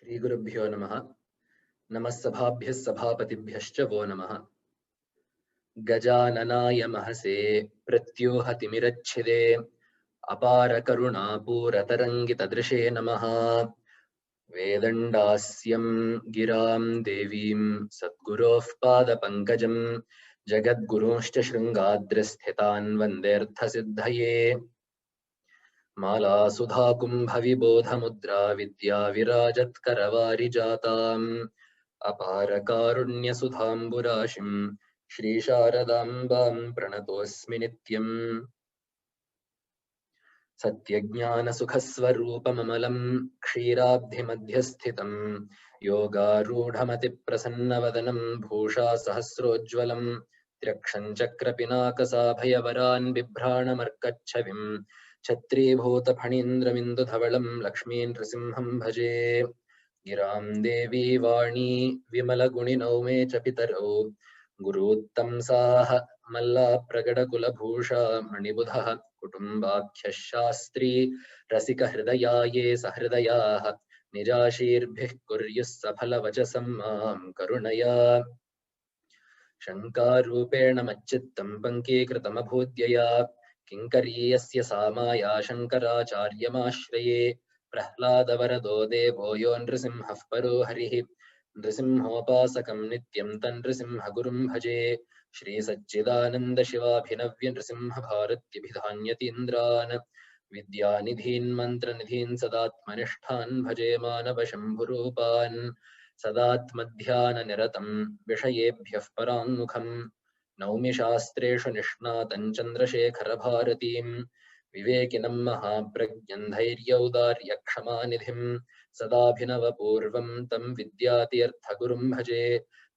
श्री गुरुभ्यो नमः। नमः सभाभ्यः सभापतिभ्यश्च वो नमः। गजाननाय महसे प्रत्यूहतिमिरच्छिदे अपार करुणापूरतरङ्गितदृशे नमः। वेदण्डास्यं गिरां देवीं सद्गुरोः पादपङ्कजं जगद्गुरूंश्च शृङ्गाद्रिस्थितान् वन्देऽर्थसिद्धये। माला सुधा कुम्भविबोधमुद्रा विद्या विराजत्करवारिजाताम् अपार कारुण्यसुधाम्बुराशिं श्रीशारदाम्बां प्रणतोऽस्मि नित्यम्। सत्यज्ञानसुखस्वरूपममलं क्षीराब्धिमध्यस्थितं योगारूढमतिप्रसन्नवदनं भूषा सहस्रोज्ज्वलं त्र्यक्षं चक्रपिनाकसाभयवरान् बिभ्राणमर्कच्छविं छत्रीभूतफणीन्द्रमिन्दुधवलं लक्ष्मीं नृसिंहं भजे। गिरां देवी वाणी विमलगुणिनौ मे च पितरौ गुरुत्तंसाः मल्लाप्रगडकुलभूषा मणिबुधः कुटुम्बाख्यः शास्त्री रसिकहृदया ये सहृदयाः निजाशीर्भिः कुर्युः सफलवचसं मां करुणया। शङ्कारूपेण मच्चित्तं पङ्कीकृतमभूद्यया किङ्करीयस्य सा माया शङ्कराचार्यमाश्रये। प्रह्लादवरदो देवो यो नृसिंहः परो हरिः नृसिंहोपासकं नित्यं तन्नृसिंहगुरुं भजे। श्रीसच्चिदानन्दशिवाभिनव्यनृसिंहभारत्यभिधान्यतीन्द्रान् विद्यानिधीन् मन्त्रनिधीन् सदात्मनिष्ठान् भजे मानवशम्भुरूपान्। सदात्मध्याननिरतं विषयेभ्यः पराङ्मुखं नौमि शास्त्रेषु निष्णातं चन्द्रशेखरभारतीं विवेकिनं महाप्रज्ञं धैर्यौदार्यक्षमानिधिं सदाभिनवपूर्वं तं विद्यातीर्थगुरुं भजे।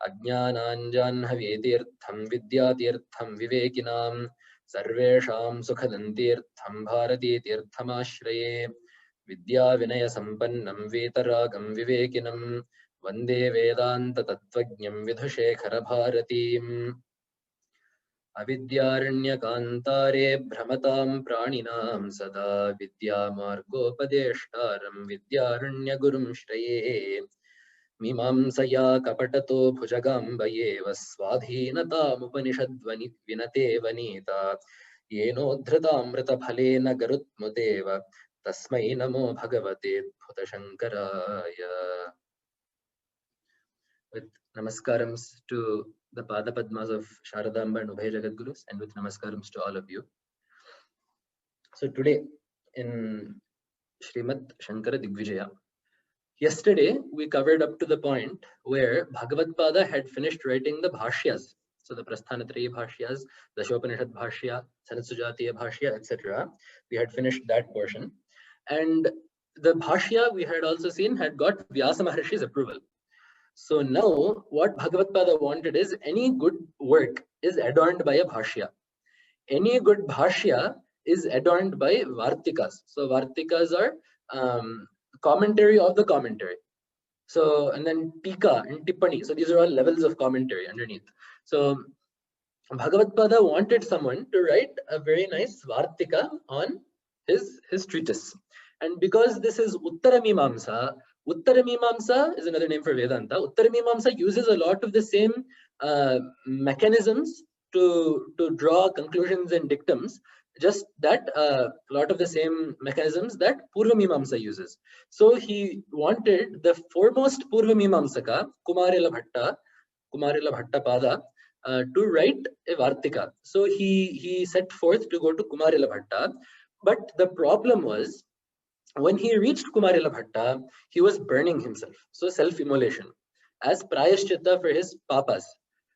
अज्ञानाञ्जाह्नवीतीर्थं विद्यातीर्थं विवेकिनां सर्वेषां सुखदन्तीर्थं भारतीतीर्थमाश्रये। विद्याविनयसम्पन्नं वीतरागं विवेकिनं वन्दे वेदान्ततत्त्वज्ञं विधुशेखरभारतीम्। अविद्यारण्यकान्तारे भ्रमतां प्राणिनां सदा विद्यामार्गोपदेष्टारं विद्यारण्यगुरुं श्रये। मीमांसया कपटतो भुजगाम्बयेव स्वाधीनतामुपनिषद्वनि विनते वनीता येनोद्धृतामृतफलेन गरुत्मुतेव तस्मै नमो भगवते भूतशङ्कराय। With namaskarams to the Padapadmas of Sharadamba and Ubhay Jagadgurus, and with namaskarams to all of you. So today in Srimad Shankara Digvijaya, yesterday we covered up to the point where Bhagavad-pada had finished writing the bhashyas. So the Prasthanatrayi bhashyas, the Shopanishad bhashya, Sanatsujatiya bhashya, etc. We had finished that portion. And the bhashya we had also seen had got Vyasa Maharshi's approval. So now what Bhagavad-pada wanted is any good work is adorned by a bhashya. Any good bhashya is adorned by vartikas. So vartikas are commentary of the commentary. So, and then tika and tippani. So these are all levels of commentary underneath. So Bhagavad-pada wanted someone to write a very nice vartika on his treatise. And because this is Uttaramimamsa, Uttaramimamsa is another name for Vedanta. Uttaramimamsa uses a lot of the same mechanisms to draw conclusions and dictums, just that a lot of the same mechanisms that Purvamimamsa uses. So he wanted the foremost Purvamimamsaka, Kumarila Bhattapada, to write a Vartika. So he set forth to go to Kumarila Bhatta, but the problem was, when he reached Kumarila Bhatta, he was burning himself. So self-immolation as prayashchitta for his papas.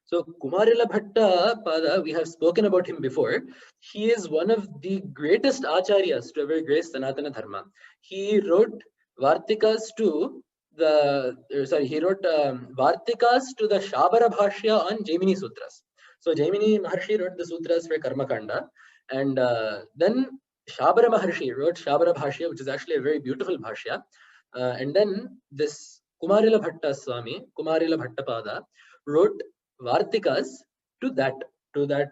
So Kumarila Bhatta Pada, we have spoken about him before. He is one of the greatest acharyas to ever grace Sanatana Dharma. He wrote Vartikas to Vartikas to the Shabara Bhashya on Jaimini Sutras. So Jaimini Maharshi wrote the sutras for Karmakanda, and then Shabara Maharshi wrote Shabara Bhashya, which is actually a very beautiful Bhashya. And then this Kumarila Bhatta Swami, Kumarila Bhattapada, wrote Vartikas to that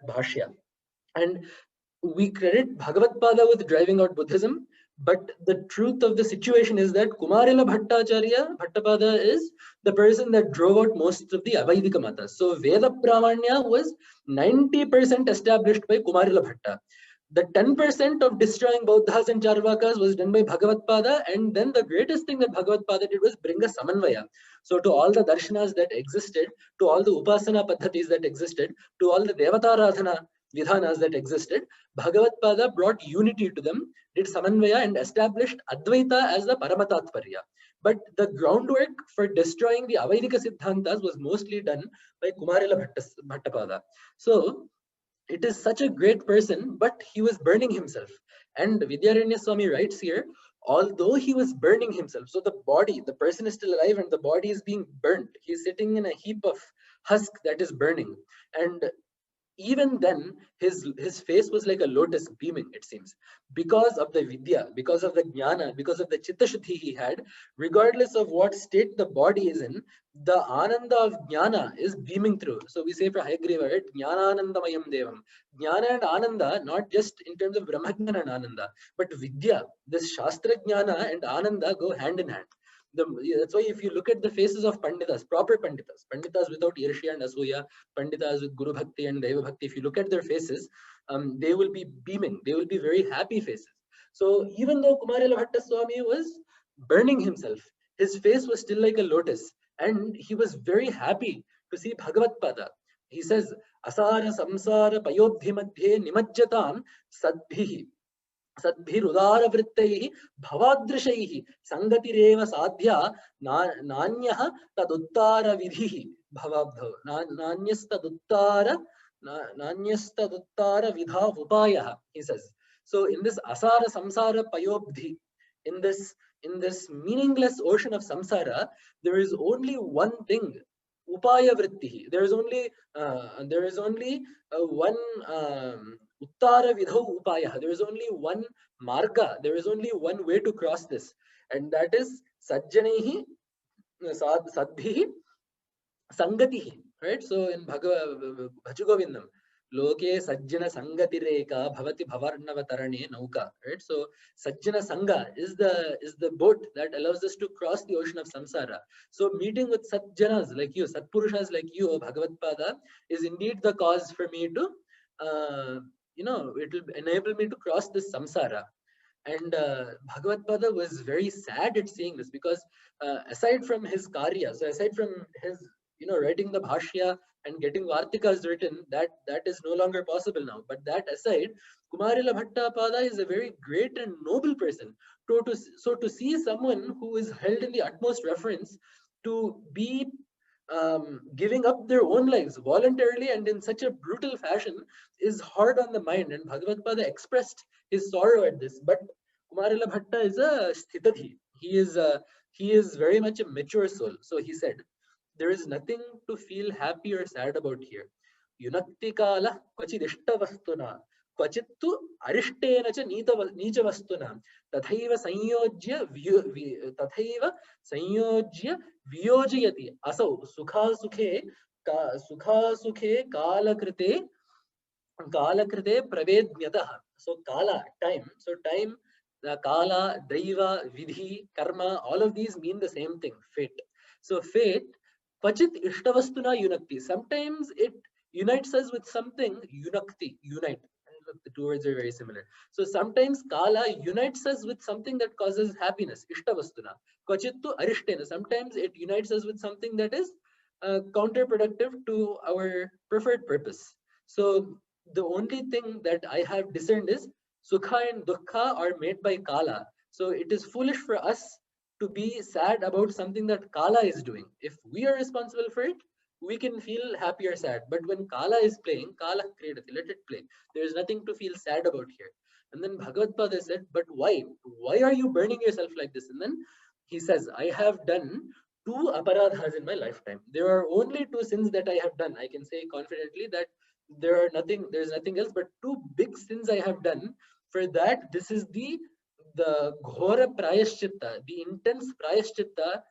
Bhashya. And we credit Bhagavad-pada with driving out Buddhism, But the truth of the situation is that Kumarila Bhattapada is the person that drove out most of the Avaidika matas. So Veda Pramanya was 90% established by Kumarila Bhatta. The 10% of destroying Bauddhas and Charvakas was done by Bhagavatpada, and then the greatest thing that Bhagavatpada did was bring a Samanvaya. So to all the darshanas that existed, to all the Upasana Paddhatis that existed, to all the Devataradhana Vidhanas that existed, Bhagavatpada brought unity to them, did Samanvaya, and established Advaita as the Paramatatparya. But the groundwork for destroying the Avaidika Siddhantas was mostly done by Kumarila Bhattapada. So it is such a great person, but he was burning himself. And Vidyaranya Swami writes here, although he was burning himself, so the body, the person is still alive and the body is being burnt. He's sitting in a heap of husk that is burning. And even then his face was like a lotus beaming, it seems, because of the vidya, because of the jnana, because of the chitta shuddhi he had. Regardless of what state the body is in, the ananda of jnana is beaming through. So we say for Hayagriva, right? Jnananandamayam devam. Jnana and ananda, not just in terms of brahmajnana and ananda, but vidya, this shastra jnana and ananda go hand in hand. That's why if you look at the faces of Panditas, proper Panditas without Irshya and Asuya, Panditas with Guru Bhakti and Deva Bhakti, if you look at their faces, they will be beaming, they will be very happy faces. So even though Kumarila Bhatta Swami was burning himself, his face was still like a lotus, and he was very happy to see Bhagavat Pada. He says, Asara samsara payodhi madhye nimajjatam sadbhihi. सद्भिरुदारवृत्तैः भवादृशैः सङ्गतिरेव साध्या नान्यः तदुत्तारविधिः भवाब्धौ नान्यस्तदुत्तार विधा upayah, he says. So in this asara samsara payobdhi, in this meaningless ocean of samsara, there is only one thing, upaya vrittihi. There is only one uttara vidho upaya. There is only one marga. There is only one way to cross this, and that is sajjanehi sadbhihi sangatihi. Right. So in Bhajagovindam, loke sajjana sangatireka bhavati bhavarnavatarane nauka. Right. So sajjana sangha is the boat that allows us to cross the ocean of samsara. So meeting with sajjanas like you, satpurushas like you, Bhagavatpada, is indeed the cause for me to it will enable me to cross this samsara. And Bhagavatpada was very sad at seeing this, because aside from his karya, so aside from his writing the bhashya and getting Vartikas written, that is no longer possible now. But that aside, Kumarila Bhattapada is a very great and noble person. So to see someone who is held in the utmost reverence to be giving up their own lives voluntarily and in such a brutal fashion is hard on the mind. And Bhagavatpada expressed his sorrow at this. But Kumarila Bhatta is a sthitadhi. He is very much a mature soul. So he said, there is nothing to feel happy or sad about here. Yunaktikala kvachidishtavastuna kvachittu arishtena cha nichavastuna tathaiva sanyojya viyojayati asau sukha sukhe kalakrite pravednyatah. So kala, time. So time, kala, daiva, vidhi, karma, all of these mean the same thing, fate. So fate, kvachit ishtavastuna yunakti. Sometimes it unites us with something, yunakti, unite. The two words are very similar. So sometimes kala unites us with something that causes happiness, ishtavastuna. Kvachittu arishtena. Sometimes it unites us with something that is counterproductive to our preferred purpose. So the only thing that I have discerned is sukha and dukkha are made by kala. So it is foolish for us to be sad about something that kala is doing. If we are responsible for it, we can feel happy or sad. But when kala is playing, kala kridati, let it play. There is nothing to feel sad about here. And then Bhagavatpada said, but why? Why are you burning yourself like this? And then he says, I have done 2 aparadhas in my lifetime. There are only 2 sins that I have done. I can say confidently that there's nothing else but 2 big sins I have done. For that, this is the ghora prayaschitta, the intense prayaschitta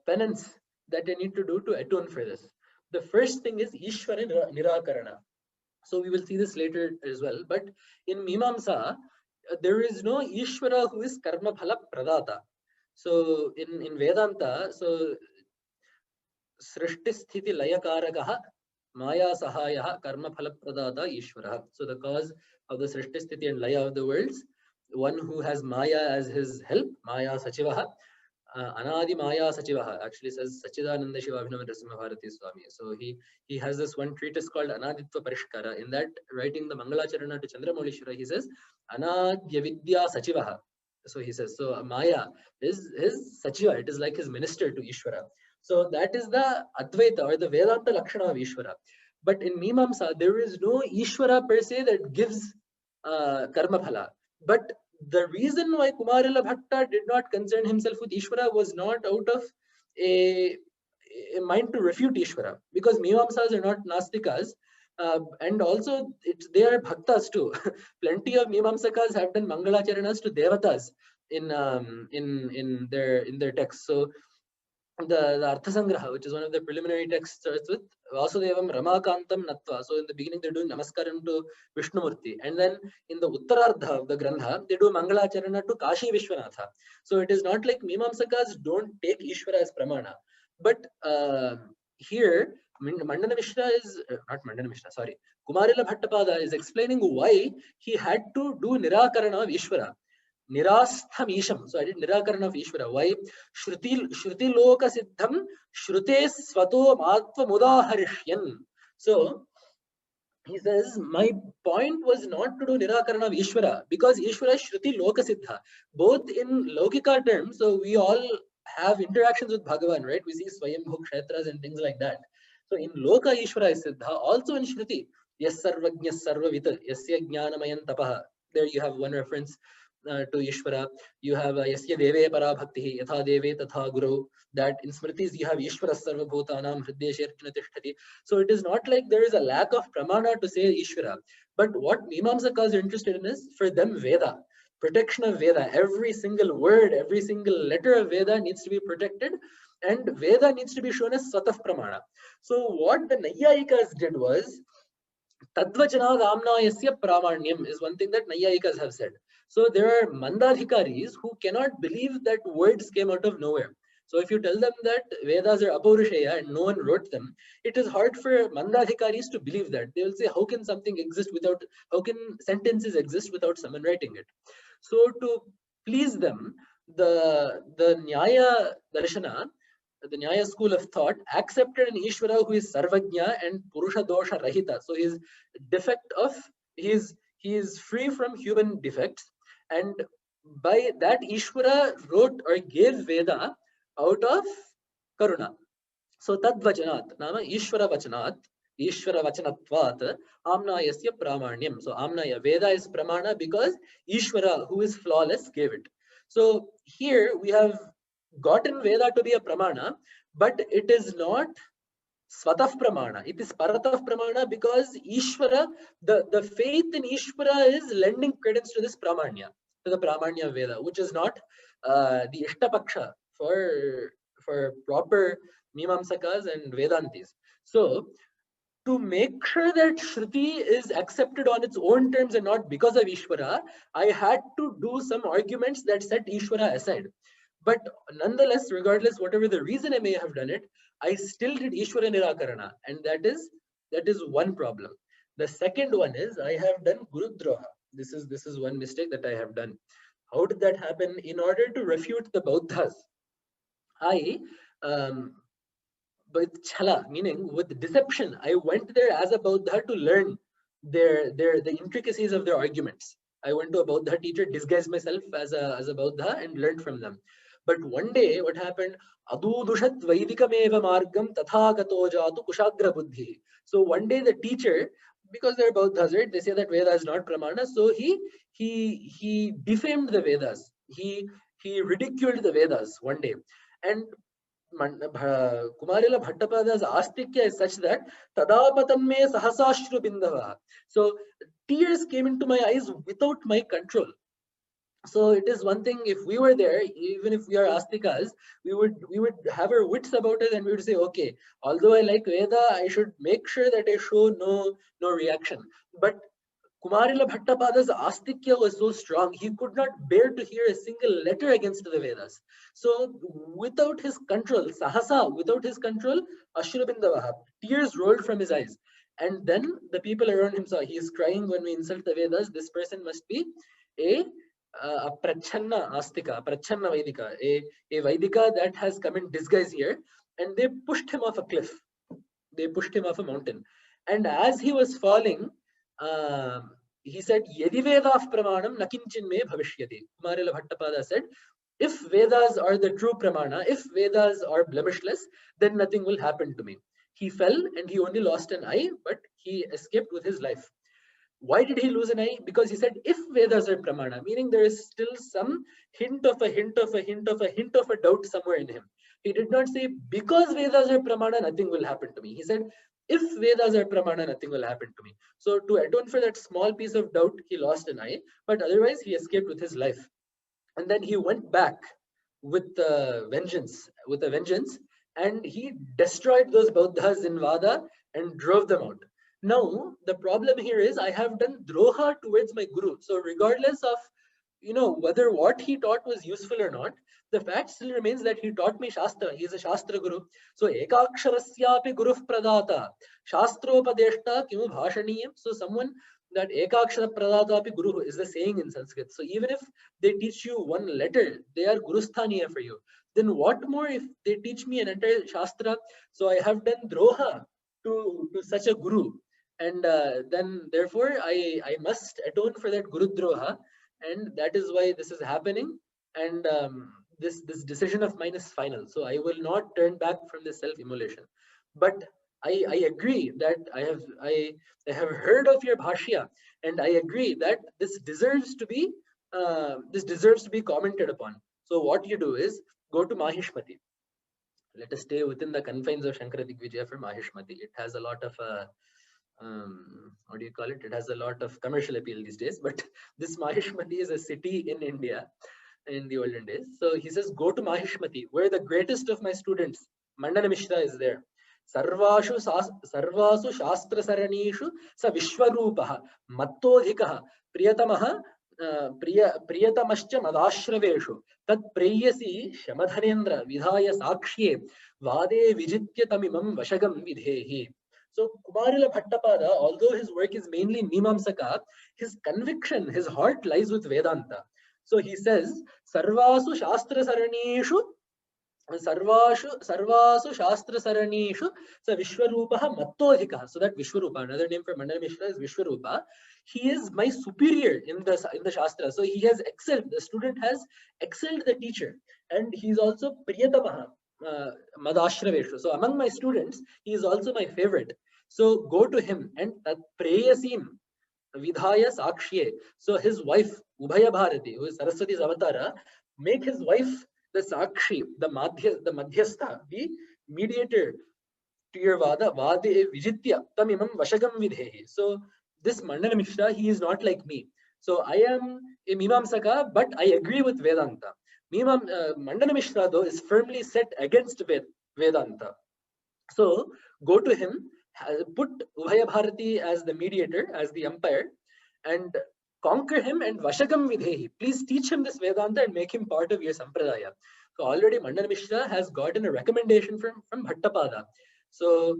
penance that I need to do to atone for this. The first thing is Ishvara Nirakarana. So we will see this later as well. But in Mimamsa, there is no Ishvara who is karma phala pradata. So in Vedanta, so Srishti Sthiti Layakarakaha Maya Sahaya Karma Phala Pradata Ishvara. So the cause of the Srishti Sthiti and Laya of the worlds, one who has Maya as his help, Maya Sachivaha, Anadi Maya Sachivaha, actually says Sachidananda Shiva Abhinava Narasimha Bharati Swami. So he has this one treatise called Anaditva Parishkara. In that, writing the Mangalacharana to Chandramaulishwara, he says Anadya Vidya Sachivaha. So he says, so Maya is his Sachiva, it is like his minister to Ishvara. So that is the Advaita or the Vedanta Lakshana of Ishvara. But in Mimamsa, there is no Ishvara per se that gives karma phala. But the reason why Kumarila Bhatta did not concern himself with Ishvara was not out of a mind to refute Ishvara, because Mimamsas are not Nastikas. And also they are Bhaktas too. Plenty of Mimamsakas have done Mangalacharanas to Devatas in their texts. So the Arthasangraha, which is one of the preliminary texts, starts with Vasudevam Ramakantam Natva. So in the beginning, they're doing Namaskaram to Vishnumurti. And then in the Uttarardha of the Grantha, they do Mangalacharana to Kashi Vishwanatha. So it is not like Mimamsakas don't take Ishvara as Pramana. But here, Mandana Mishra is, not Mandana Mishra, sorry, Kumarila Bhattapada is explaining why he had to do Nirakarana of Ishvara. Nirastham Isham. So I did Nirakarana of Ishvara. Why? Shruti Loka Siddham Shrute Svato Matva Mudaharishyan. So he says, my point was not to do Nirakarana of Ishvara, because Ishvara is Shruti Loka Siddha. Both in Lokika terms, so we all have interactions with Bhagavan, right? We see Swayambhu Kshetras and things like that. So in Loka Ishvara is Siddha, also in Shruti, Yes Sarvajna Sarvavita, Yasya Jnanamayan Tapaha. There you have one reference to Ishvara. You have Yasya Deve Para Bhakti, Yatha Deve Tatha Guru. That in Smritis you have Ishvara Sarva Bhutanam Hridya Sherchana Tishtati. So it is not like there is a lack of pramana to say Ishvara. But what Mimamsakas are interested in is, for them, Veda. Protection of Veda. Every single word, every single letter of Veda needs to be protected, and Veda needs to be shown as Sataf Pramana. So what the Nayayikas did was, Tadvachanad Amnayasya Pramanyam is one thing that Nayayikas have said. So there are Mandadhikaris who cannot believe that words came out of nowhere. So if you tell them that Vedas are Apaurushaya and no one wrote them, it is hard for Mandadhikaris to believe that. They will say, how can something exist without, how can sentences exist without someone writing it? So to please them, the Nyaya Darshana, the Nyaya school of thought, accepted an Ishvara who is Sarvajna and Purusha Dosha Rahita. So his defect of, he is free from human defects, and by that Ishvara wrote or gave Veda out of Karuna. So Tadvachanat, Nama Ishvara Vachanat, Ishvara Vachanatvat, Amnayasya Pramanyam. So Amnaya, Veda is Pramana because Ishvara, who is flawless, gave it. So here we have gotten Veda to be a Pramana, but it is not Svataf Pramana. It is Parataf Pramana because Ishvara, the faith in Ishvara is lending credence to this Pramanya, to the Pramanya Veda, which is not the Ishtapaksha for proper Mimamsakas and Vedantis. So to make sure that Shruti is accepted on its own terms and not because of Ishvara, I had to do some arguments that set Ishvara aside. But nonetheless, regardless, whatever the reason I may have done it, I still did Ishvara Nirakarana, and that is one problem. The second one is I have done Gurudroha. This is one mistake that I have done. How did that happen? In order to refute the Bauddhas, I with chala, meaning with deception, I went there as a Bauddha to learn the intricacies of their arguments. I went to a Bauddha teacher, disguised myself as a Bauddha, and learned from them. But one day, what happened? Adudushat Vaidikameva Margam Tathagato Jatu Kushagra Buddhi. So one day the teacher, because they're Bauddhas, right? They say that Veda is not Pramana. So he defamed the Vedas. He ridiculed the Vedas one day. And Kumarila Bhattapada's astikya is such that Tadapatanme Sahasashru Bindava. So tears came into my eyes without my control. So it is one thing, if we were there, even if we are astikas, we would have our wits about it, and we would say, okay, although I like Veda, I should make sure that I show no reaction. But Kumarila Bhattapada's astikya was so strong, he could not bear to hear a single letter against the Vedas. So without his control, Sahasa, without his control, Ashrabindavaha, tears rolled from his eyes. And then the people around him saw he is crying when we insult the Vedas. This person must be a Prachanna Astika, Prachanna Vaidika, a Vaidika that has come in disguise here. And they pushed him off a cliff. They pushed him off a mountain. And as he was falling, he said, Yedi Vedav Pramanam Nakinchin me Bhavishyati. Kumarila Bhattapada said, if Vedas are the true Pramana, if Vedas are blemishless, then nothing will happen to me. He fell and he only lost an eye, but he escaped with his life. Why did he lose an eye? Because he said, if Vedas are Pramana, meaning there is still some hint of a doubt somewhere in him. He did not say, because Vedas are Pramana, nothing will happen to me. He said, if Vedas are Pramana, nothing will happen to me. So to atone for that small piece of doubt, he lost an eye, but otherwise he escaped with his life. And then he went back with a vengeance, and he destroyed those Bauddhas in Vada and drove them out. Now, the problem here is I have done droha towards my guru. So regardless of, whether what he taught was useful or not, the fact still remains that he taught me Shastra. He is a Shastra guru. So ekaksharasyapi guru pradata, shastropadeshta kimu bhashaniyam. So someone that ekakshara pradata api guru is the saying in Sanskrit. So even if they teach you one letter, they are gurusthaniya for you. Then what more if they teach me an entire Shastra? So I have done droha to such a guru. And then therefore I must atone for that Guru Droha, and that is why this is happening. And this decision of mine is final. So I will not turn back from this self-immolation. But I agree that I have heard of your bhashya, and I agree that this deserves to be commented upon. So what you do is go to Mahishmati. Let us stay within the confines of Shankara Digvijaya for Mahishmati. It has a lot of what do you call it? It has a lot of commercial appeal these days, but this Mahishmati is a city in India in the olden days. So he says, go to Mahishmati, where the greatest of my students, Mandana Mishra, is there. Sarvasu Shastra Saranishu Sa Vishwarupaha Mattodhikaha Priyatamaha Priyatamascha Madashraveshu Tat Preyasi Shamadhanendra Vidhaya Sakshye Vade Vijitya Tamimam Vashagam Vidhehi. So Kumarila Bhattapada, although his work is mainly Mimamsaka, his conviction, his heart lies with Vedanta. So he says, Sarvasu Shastra Saranishu Shastra Saranishu Sa Vishwarupaha Mattodhika. So that Vishwarupa, another name for Mandana Mishra is Vishwarupa. He is my superior in the Shastra. So he has excelled, the student has excelled the teacher. And he is also Priyatamaha. Madashraveshu. So among my students, he is also my favorite. So go to him and Preyasim Vidhaya Sakshye. So his wife, Ubhaya Bharati, who is Saraswati's avatara, make his wife the Sakshi, the Madhyastha, the mediator to your Vada, Vade Vijitya Tamimam Vashagam Vidhehi. So this Mandana Mishra, he is not like me. So I am a Mimamsaka, but I agree with Vedanta. Mandana Mishra, though, is firmly set against Vedanta. So go to him, put Ubhaya Bharati as the mediator, as the umpire, and conquer him and Vashagam Vidhehi. Please teach him this Vedanta and make him part of your Sampradaya. So already Mandana Mishra has gotten a recommendation from Bhattapada. So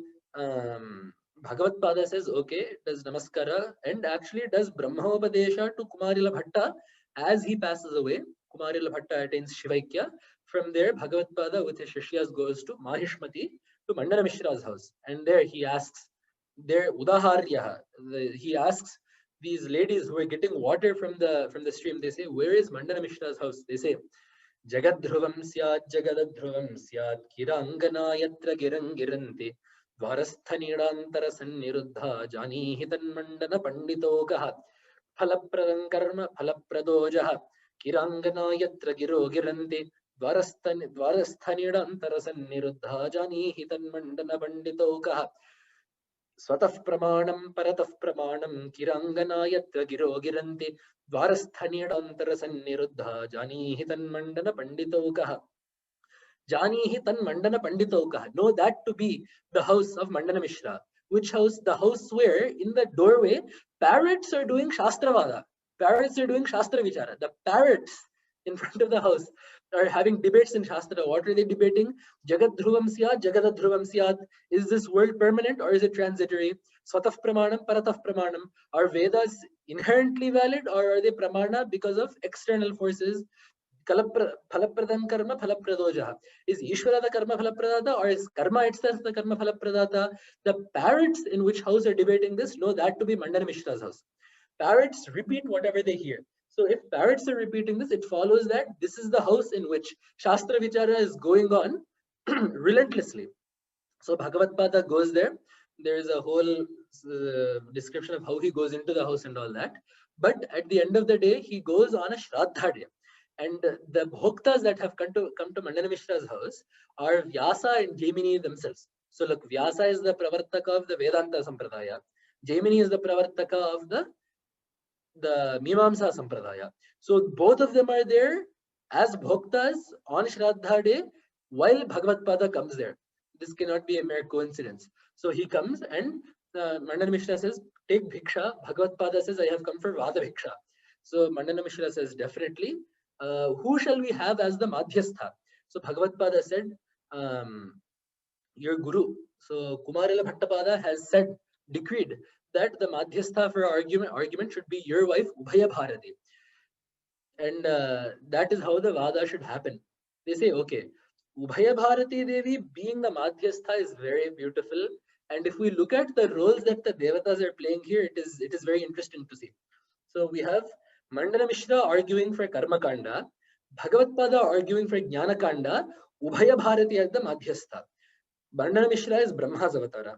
Bhagavad Pada says, okay, does Namaskara and actually does Brahmopadesha to Kumarila Bhatta as he passes away. Kumarila Bhatta attains Shivaikya. From there, Bhagavad Pada with his Shishyas goes to Mahishmati, to Mandana Mishra's house. And there he asks, he asks these ladies who are getting water from the stream, they say, where is Mandana Mishra's house? They say, Jagadhruvam syat Jagadadhruvam syat Kirangana yatra girangiranti Dvarasthanidantara sanniruddha Janihi tanmandana panditogaha Phalapradam karma phalapradojaha Kirangana yatra giro giranti Dvarasthanidantara sanniruddha Janihi tanmandana panditogaha Swataf pramanam parataf pramanam Kirangana yatra giro giranti Dvarasthanidantara sanniruddha Janihi tanmandana panditogaha. Janihi tan Mandana Panditokaha. Know that to be the house of Mandana Mishra. Which house? The house where in the doorway parrots are doing Shastravada. Parrots are doing Shastra Vichara. The parrots in front of the house are having debates in Shastra. What are they debating? Jagat Dhruvam Syat, Jagad Dhruvam Syat. Is this world permanent or is it transitory? Swataf Pramanam, Parataf Pramanam. Are Vedas inherently valid or are they Pramana because of external forces? Phalapradam karma phalapradojaha. Is Ishvara the karma phalapradata or is karma itself the karma phalapradata? The parrots in which house are debating this know that to be Mandana Mishra's house. Parrots repeat whatever they hear. So if parrots are repeating this, it follows that this is the house in which Shastra Vichara is going on relentlessly. So Bhagavad Pada goes there. There is a whole description of how he goes into the house and all that. But at the end of the day, he goes on a Shraddha day. And the bhoktas that have come to Mandana Mishra's house are Vyasa and Jaimini themselves. So look, Vyasa is the Pravartaka of the Vedanta Sampradaya. Jaimini is the Pravartaka of the Mimamsa Sampradaya. So both of them are there as bhoktas on Shraddha day while Bhagavad Pada comes there. This cannot be a mere coincidence. So he comes and Mandana Mishra says, take Bhiksha. Bhagavad Pada says, I have come for Vada Bhiksha. So Mandana Mishra says, definitely. Who shall we have as the Madhyastha? So Bhagavad Pada said, your Guru. So Kumarila Bhattapada has said, decreed that the Madhyastha for argument should be your wife, Ubhaya Bharati. And that is how the Vada should happen. They say, okay, Ubhaya Bharati Devi being the Madhyastha is very beautiful. And if we look at the roles that the Devatas are playing here, it is very interesting to see. So we have Mandana Mishra arguing for Karma Kanda, Bhagavad Pada arguing for Jnana Kanda, Ubhaya Bharati as the Madhyastha. Mandana Mishra is Brahma's avatara.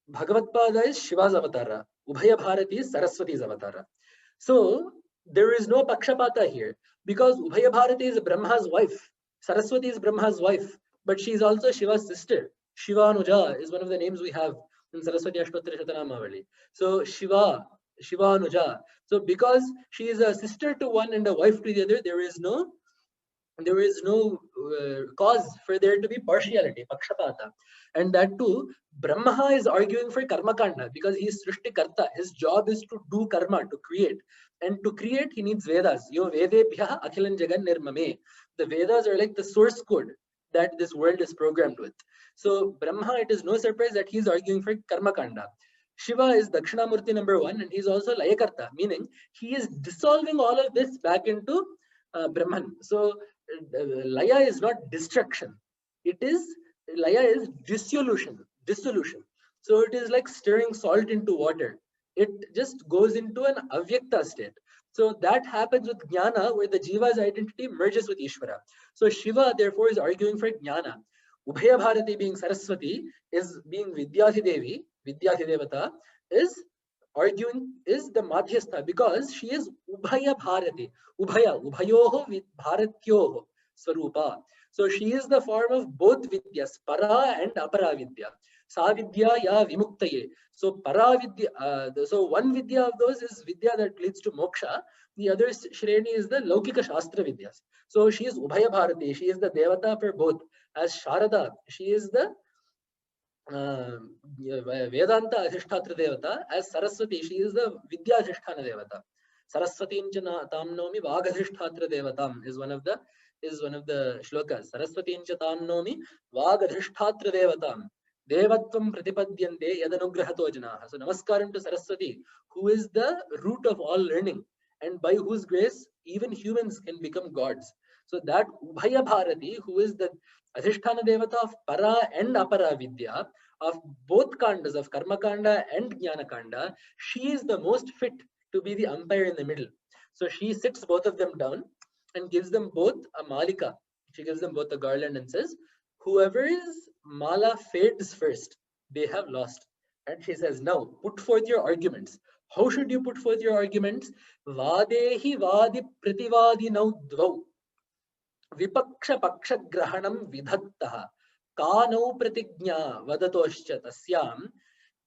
Bhagavad Pada is Shiva's avatara. Ubhaya Bharati is Saraswati's avatara. So there is no Pakshapata here because Ubhaya Bharati is Brahma's wife. Saraswati is Brahma's wife, but she is also Shiva's sister. Shivanuja is one of the names we have in Saraswati Ashtottara Shatanamavali. So Shivanuja. So because she is a sister to one and a wife to the other, there is no cause for there to be partiality, Pakshapata. And that too, Brahma is arguing for Karma Kanda because he is Srishtikarta. His job is to do karma, to create. And to create, he needs Vedas. Yo Vedebhya Akhilan Jagan Nirmame. The Vedas are like the source code that this world is programmed with. So Brahma, it is no surprise that he is arguing for Karma Kanda. Shiva is Dakshinamurti number 1 and he is also Layakarta, meaning he is dissolving all of this back into Brahman. So Laya is not destruction. Laya is dissolution. So it is like stirring salt into water. It just goes into an avyakta state. So that happens with Jnana, where the Jiva's identity merges with Ishvara. So Shiva, therefore, is arguing for Jnana. Ubhaya Bharati being Saraswati, is being Vidyadhidevi, Vidyadhidevata, is the Madhyastha because she is Ubhaya Bharati. Ubhayoho Bharatyoho Swarupa. So she is the form of both Vidyas, Para and Apara Vidya. Sa Vidya Ya Vimuktaye. So Para Vidya, so one Vidya of those is Vidya that leads to Moksha. The other Shreni is the Laukika Shastra Vidyas. So she is Ubhaya Bharati. She is the Devata for both. As Sharada, she is the Vedanta Adhishtatra Devata. As Saraswati, she is the Vidya Adhisthana Devata. Saraswati Inchana Tamnomi Vagadhishtatra Devatam is one of the shlokas. Saraswati Incha Tamnomi Vagadhishtatra Devatam. Devatvam Pratipadyante Yadanugrahato Janaha. So Namaskaram to Saraswati, who is the root of all learning and by whose grace even humans can become gods. So that Ubhaya Bharati, who is the Adhisthana Devata of Para and Apara Vidya, of both Kandas, of Karma Kanda and Jnana Kanda, she is the most fit to be the umpire in the middle. So she sits both of them down and gives them both a Malika. She gives them both a garland and says, whoever's Mala fades first, they have lost. And she says, now put forth your arguments. How should you put forth your arguments? Vadehi Vadi Prativadi Nau Dvau. Vipaksha Paksha Grahanam Vidhattaha Kanau Pratignya Vadatoscha Tasyam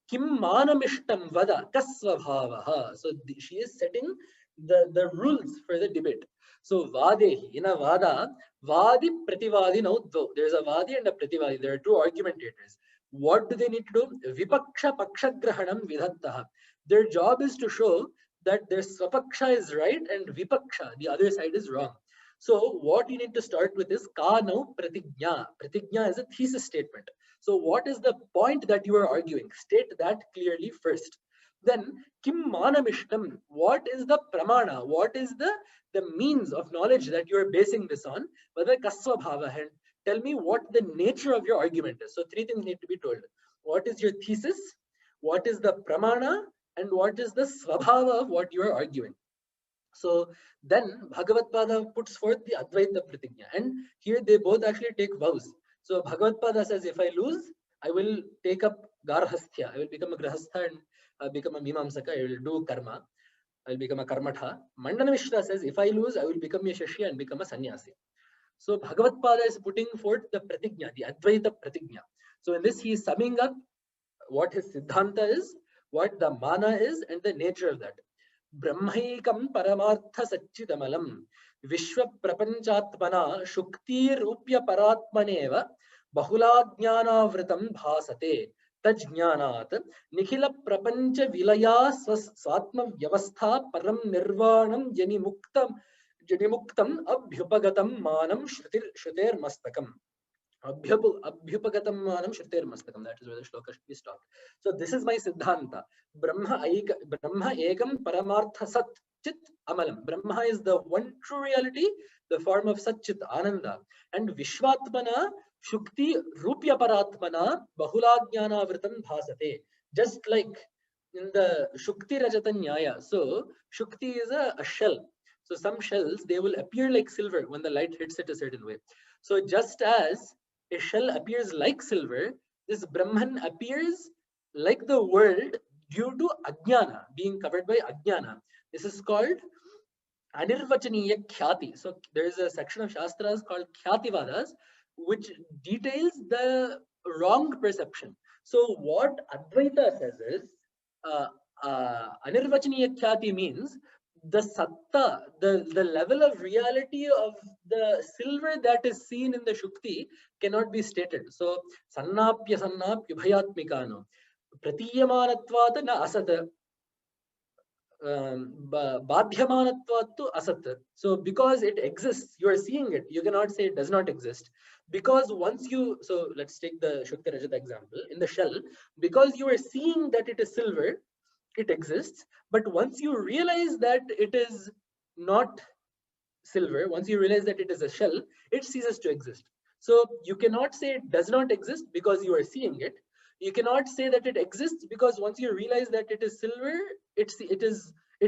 Kim Manamishtam Vada Kasvabhavaha. So she is setting the rules for the debate. So Vadehi, in a Vada, Vadi Prativadi Nau Dvau. There is a Vadi and a Prativadi. There are two argumentators. What do they need to do? Vipaksha pakshagrahanam vidhattah. Their job is to show that their swapaksha is right and vipaksha, the other side, is wrong. So what you need to start with is ka now pratignya. Pratignya is a thesis statement. So what is the point that you are arguing? State that clearly first. Then kim manamishtam. What is the pramana? What is the means of knowledge that you are basing this on? Whether kasva bhava. Tell me what the nature of your argument is. So three things need to be told. What is your thesis? What is the pramana? And what is the svabhava of what you are arguing? So then Bhagavatpada puts forth the Advaita Pratignya. And here they both actually take vows. So Bhagavatpada says, if I lose, I will take up Garhasthya. I will become a Grahastha and become a Mimamsaka. I will do karma. I will become a Karmatha. Mandana Mishra says, if I lose, I will become a Shashya and become a Sannyasi. So Bhagavatpada is putting forth the Pratignya, the Advaita Pratignya. So in this, he is summing up what his Siddhanta is, what the Mana is, and the nature of that. Brahmaikam Paramartha Satchidamalam Vishwa Prapanchatmana Shuktir Upya Paratmaneva Bahulajnana Vritam Bhasate Tajnanat Nikhila Prapancha Vilaya Swatma Vyavastha Param Nirvanam Janimuktam Abhyupagatam Manam Shruter Mastakam. Abhyupagatam Manam Shruter Mastakam. That is where the shloka should be stopped. So this is my Siddhanta. Brahma Ekam Paramartha Sat Chit Amalam. Brahma is the one true reality, the form of Sat Chit Ananda. And Vishwatmana Shukti Rupya Paratmana Bahulajnana Vritam Bhasate. Just like in the Shukti Rajata Nyaya. So Shukti is a shell. So some shells, they will appear like silver when the light hits it a certain way. So just as a shell appears like silver, this Brahman appears like the world due to Ajnana, being covered by Ajnana. This is called Anirvachaniya Khyati. So there is a section of Shastras called Khyativadas, which details the wrong perception. So what Advaita says is, Anirvachaniya Khyati means the satta, the level of reality of the silver that is seen in the Shukti cannot be stated. So Sannapya Bhayatmikano Pratiyamanatvat na asat Badhyamanatvat asat. So because it exists, you are seeing it, you cannot say it does not exist. Because once you, so let's take the Shukti Rajat example, in the shell, because you are seeing that it is silver, it exists, but once you realize that it is not silver, once you realize that it is a shell, it ceases to exist. So you cannot say it does not exist because you are seeing it. You cannot say that it exists because once you realize that it is silver, it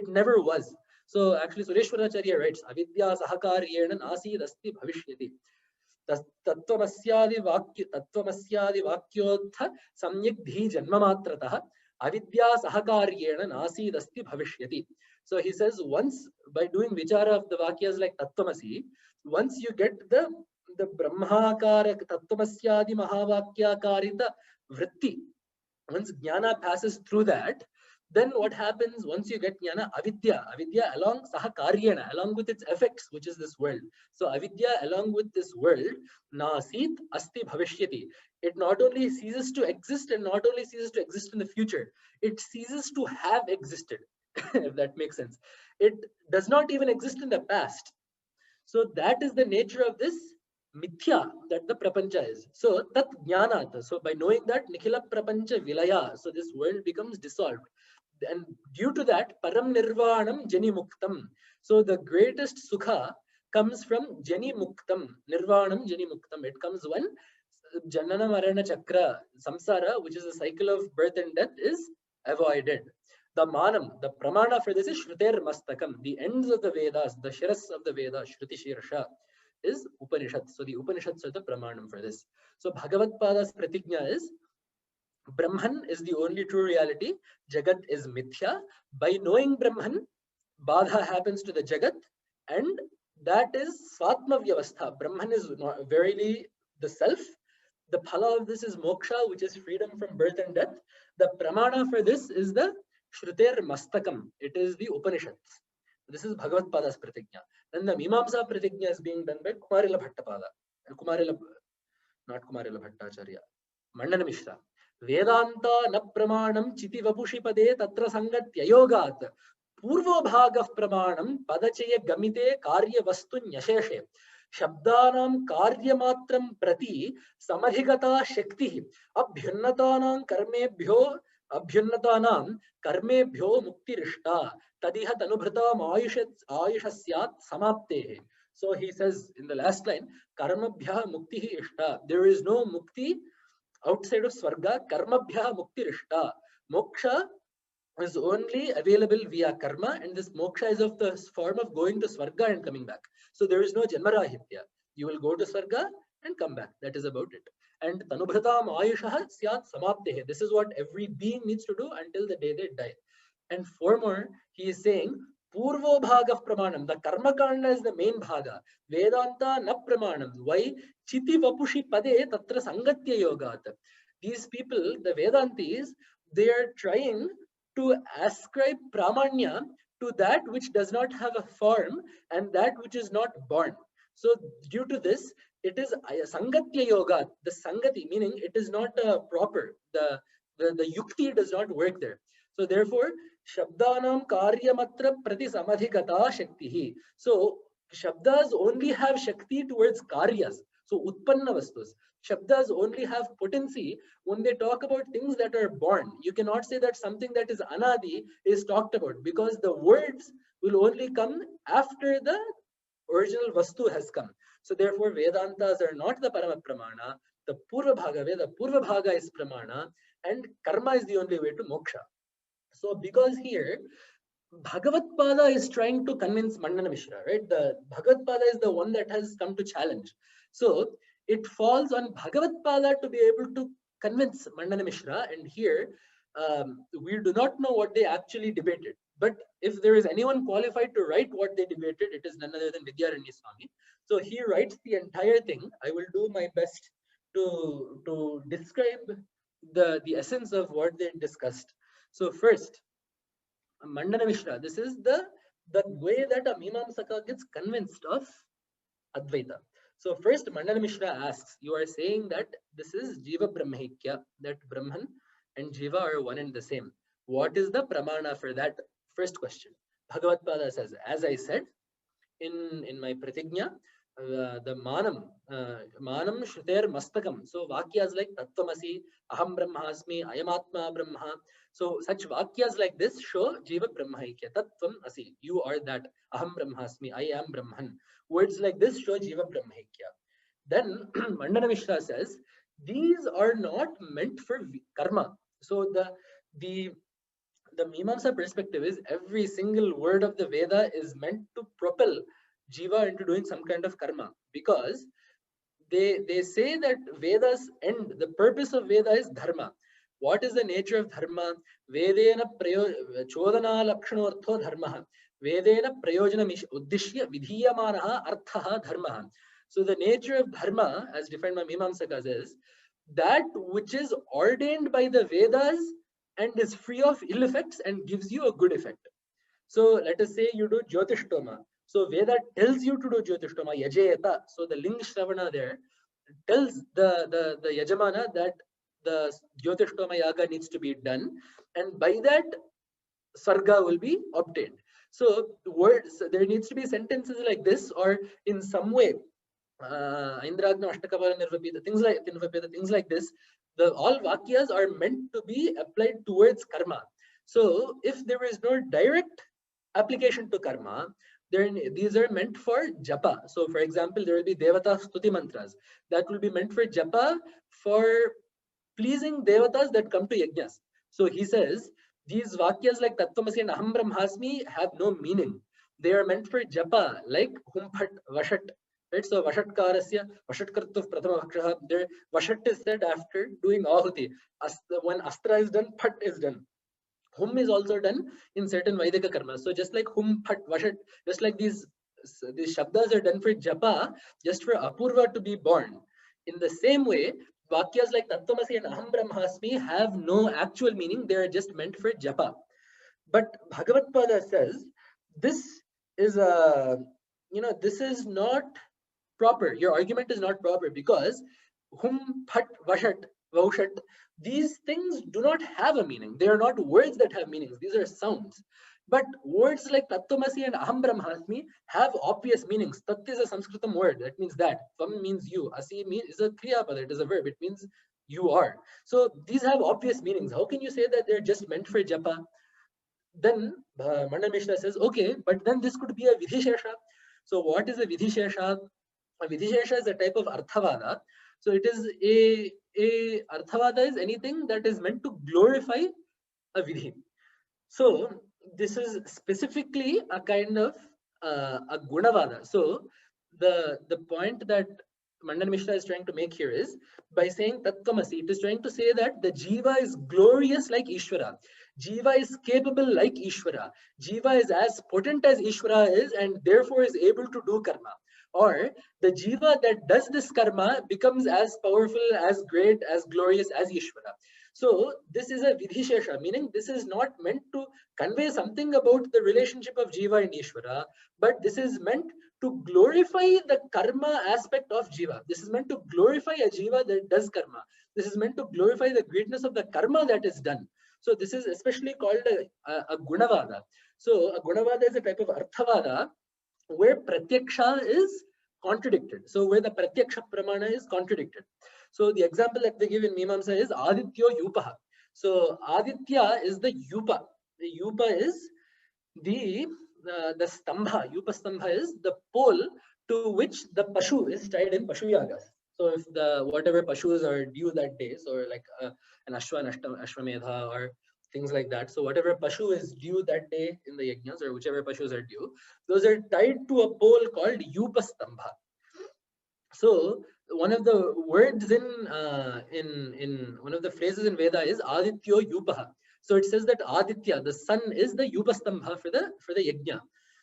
never was. So actually Sureshwaracharya writes, Avidya sahakaryena nasid asti bhavishyati. Tattvamashyadi vakyotha samyak dhi janmamatrataha avidya sahakaryena nasid asti bhavishyati. So he says, once by doing vichara of the vakyas like Tattvamasi, once you get the Brahmakara Tattvamasyadi Mahavakyakarita vritti, once jnana passes through that, then what happens once you get jnana? Avidya along sahakaryena, along with its effects, which is this world. So avidya along with this world, nasit asti bhavishyati. It not only ceases to exist and not only ceases to exist in the future, it ceases to have existed. If that makes sense. It does not even exist in the past. So that is the nature of this mithya that the prapancha is. So tat jnanat. So by knowing that, nikhila prapancha vilaya. So this world becomes dissolved. And due to that, param nirvanam jani muktam. So the greatest sukha comes from jani muktam. Nirvanam jani muktam. It comes when janana marana chakra, samsara, which is a cycle of birth and death, is avoided. The manam, the pramana for this is Shruter Mastakam. The ends of the Vedas, the shiras of the Vedas, Shruti Shirsha, is Upanishad. So the Upanishads are the pramanam for this. So Bhagavatpada's pratignya is, Brahman is the only true reality, Jagat is mithya. By knowing Brahman, Badha happens to the Jagat, and that is Swatma Vyavastha. Brahman is not verily the self. The phala of this is moksha, which is freedom from birth and death. The pramana for this is the Shruter Mastakam. It is the Upanishads. This is Bhagavatpada's pratignya. Then the Mimamsa pratignya is being done by Kumarila Bhattapada. Not Kumarila Bhattacharya. Mandana Mishra. Vedanta na pramanam chiti vapushi pade tatra sangatya yogat. Purvo bhagah pramanam padachaya gamite karya vastu nyasheshe. Shabdanam karyamatram prati samadhigata shakti abhyunnatanam karmebhyo muktirishta tadiha tanubhrata ayushasyat samaptehe. So he says in the last line, karmabhya muktihi ishta. There is no mukti outside of Swarga. Karmabhya muktirishta. Moksha is only available via karma, and this moksha is of the form of going to Swarga and coming back. So there is no Janmarahitya. You will go to Swarga and come back. That is about it. And Tanubhratam Ayushaha Syat Samaptehe. This is what every being needs to do until the day they die. And furthermore, he is saying, Purvo Bhaga Pramanam. The Karma Kanda is the main Bhaga. Vedanta na Pramanam. Why? Chiti Vapushi Pade Tatra Sangatya Yogat. These people, the Vedantis, they are trying to ascribe pramanya to that which does not have a form and that which is not born. So due to this, it is sangatya yoga. The sangati, meaning it is not proper. The yukti does not work there. So therefore, shabdanam karyamatra prati samadhigata shaktihi. So shabdas only have shakti towards karyas. So utpanna vastus. Shabdas only have potency when they talk about things that are born. You cannot say that something that is anadi is talked about, because the words will only come after the original vastu has come. So therefore, Vedantas are not the Parama Pramana. The Purva Bhaga, the Purva Bhaga is Pramana, and Karma is the only way to moksha. So because here, Bhagavatpada is trying to convince Mandana Mishra, right? The Bhagavatpada is the one that has come to challenge. So it falls on Bhagavatpada to be able to convince Mandana Mishra. And here, we do not know what they actually debated. But if there is anyone qualified to write what they debated, it is none other than Vidyaranya Swami. So he writes the entire thing. I will do my best to describe the essence of what they discussed. So first, Mandana Mishra, this is the way that a Mimamsaka gets convinced of Advaita. So first Mandana Mishra asks, you are saying that this is Jiva Brahmaikya, that Brahman and Jiva are one and the same. What is the pramana for that? First question. Bhagavatpada says, as I said in my pratigna, the manam shruter mastakam. So vakyas like tattvamasi, aham brahmasmi, ayamatma brahma. So such vakyas like this show jiva brahmaikya, tattvam asi, you are that, aham brahmasmi, I am brahman. Words like this show jiva brahmaikya. Then Mandana Mishra says, these are not meant for karma. So the Mimamsa perspective is every single word of the Veda is meant to propel Jiva into doing some kind of karma, because they say that Veda's end, the purpose of Veda is dharma. What is the nature of dharma? Vedena chodana lakshanortho dharma. Vedena prayojana uddishya vidhiyamanaha arthaha dharma. So the nature of dharma, as defined by Mimamsakas, is that which is ordained by the Vedas and is free of ill effects and gives you a good effect. So let us say you do Jyotishtoma. So Veda tells you to do Jyotishtoma, Yajayata. So the Ling Shravana there tells the Yajamana that the Jyotishtoma Yaga needs to be done, and by that Sarga will be obtained. So words, there needs to be sentences like this, or in some way, Indragna Ashtakapala Nirvapita, things like this. All Vakyas are meant to be applied towards karma. So if there is no direct application to karma, then these are meant for japa. So for example, there will be Devata Stuti mantras that will be meant for japa, for pleasing devatas that come to yajnas. So he says these vakyas like Tattvamasi and Aham Brahmasmi have no meaning. They are meant for japa, like Humphat, Vashat. Right? So Vashatkarasya, Vashatkartuv Prathama Bhakshaha. There Vashat is said after doing Ahuti. When Astra is done, Phat is done. Hum is also done in certain Vaidika karmas. So just like Hum, Phat, Vashat, just like these Shabdas are done for japa, just for Apurva to be born. In the same way, Vakyas like Tattvamasi and Aham Brahmasmi have no actual meaning. They are just meant for japa. But Bhagavatpada says, this is this is not proper. Your argument is not proper, because Hum, Phat, Vashat, Vaushat. These things do not have a meaning. They are not words that have meanings. These are sounds. But words like Tattvamasi and Aham Brahmasmi have obvious meanings. Tat is a Sanskritam word. That means that. Tvam means you. Asi is a Kriya Pada. It is a verb. It means you are. So these have obvious meanings. How can you say that they're just meant for japa? Then Mandal Mishra says, okay, but then this could be a Vidhishesha. So what is a Vidhishesha? A Vidhishesha is a type of Arthavada. So it is a Arthavada is anything that is meant to glorify a Vidhi. So this is specifically a kind of a Gunavada. So the point that Mandal Mishra is trying to make here is, by saying Tattvamasi, it is trying to say that the Jiva is glorious like Ishvara. Jiva is capable like Ishvara. Jiva is as potent as Ishvara is and therefore is able to do karma. Or the Jiva that does this karma becomes as powerful, as great, as glorious as Ishvara. So this is a Vidhishesha, meaning this is not meant to convey something about the relationship of Jiva and Ishvara, but this is meant to glorify the karma aspect of Jiva. This is meant to glorify a Jiva that does karma. This is meant to glorify the greatness of the karma that is done. So this is especially called a Gunavada. So a Gunavada is a type of Arthavada where Pratyaksha is contradicted. So where the Pratyaksha Pramana is contradicted. So the example that they give in Mimamsa is Adityo Yupaha. So Aditya is the Yupa. The Yupa is the Stambha. Yupa Stambha is the pole to which the Pashu is tied in Pashu Yagas. So if the whatever Pashus are due that day, so like an Ashwa, Ashwamedha or things like that. So whatever Pashu is due that day in the Yajnas or whichever Pashus are due, those are tied to a pole called Yupa Stambha. So one of the words in one of the phrases in Veda is Adityo Yupaha. So it says that Aditya, the sun, is the Yupastambha for the Yajna.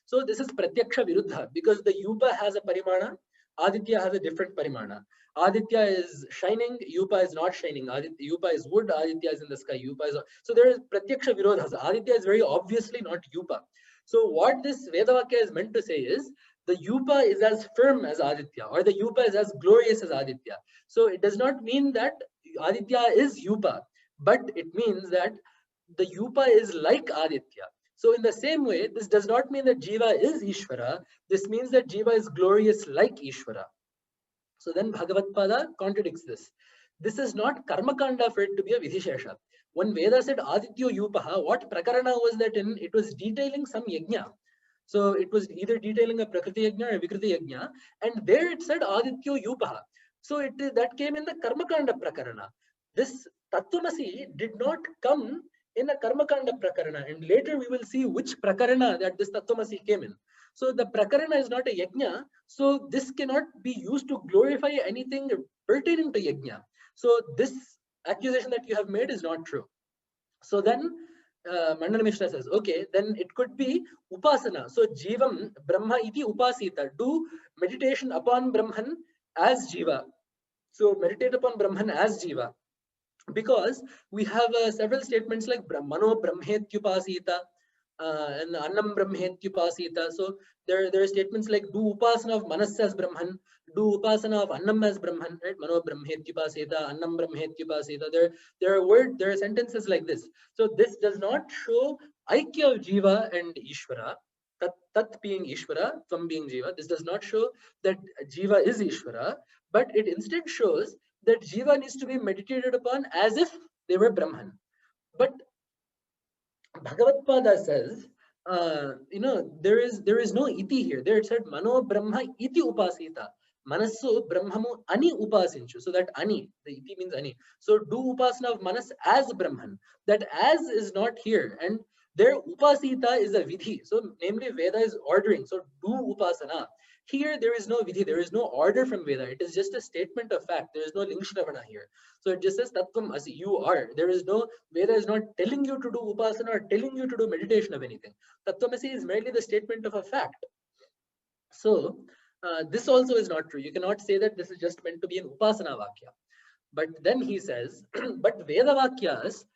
So this is Pratyaksha Viruddha because the Yupa has a parimana, Aditya has a different parimana. Aditya is shining, Yupa is not shining. Yupa is wood, Aditya is in the sky. Yupa is so there is Pratyaksha Virodhas. Aditya is very obviously not Yupa. So what this Vedavakya is meant to say is the Yupa is as firm as Aditya, or the Yupa is as glorious as Aditya. So it does not mean that Aditya is Yupa, but it means that the Yupa is like Aditya. So in the same way, this does not mean that Jiva is Ishvara. This means that Jiva is glorious like Ishvara. So then Bhagavatpada contradicts this. This is not Karmakanda for it to be a Vidhishesha. When Veda said Adityo Yupaha, what Prakarana was that in? It was detailing some Yajna. So it was either detailing a Prakriti Yajna or Vikriti Yajna, and there it said Adityo Yupaha. So that came in the Karmakanda Prakarana. This Tattvamasi did not come in a Karmakanda Prakarana, and later we will see which Prakarana that this Tattvamasi came in. So the Prakarana is not a Yajna, so this cannot be used to glorify anything pertaining to Yajna. So this accusation that you have made is not true. So then Mandal Mishra says, okay, then it could be Upasana. So Jivam Brahma iti Upasita. Do meditation upon Brahman as Jiva. So meditate upon Brahman as Jiva. Because we have several statements like Mano Brahmetyupasita and Annam Brahmetyupasita. So there are statements like do Upasana of Manas as Brahman, do Upasana of Annam as Brahman, right? Mano Brahmetyupasita, Annam Brahmetyupasita. There are sentences like this. So this does not show Aikya of Jiva and Ishvara. Tat being Ishvara, Tvam being Jiva. This does not show that Jiva is Ishvara, but it instead shows that Jiva needs to be meditated upon as if they were Brahman. But Bhagavatpada says, there is no iti here. There it said Mano Brahma iti upasita. Manasu Brahmamu ani upasinchu. So that ani, the iti means ani. So do upasana of Manas as Brahman. That as is not here. And there upasita is a vidhi. So namely Veda is ordering. So do upasana. Here there is no vidhi, there is no order from Veda. It is just a statement of fact. There is no linkshavana here. So it just says Tattvam Asi, you are. There is no, Veda is not telling you to do upasana or telling you to do meditation of anything. Tattvam Asi is merely the statement of a fact. So this also is not true. You cannot say that this is just meant to be an upasana vakya. But then he says, but Veda vakyas,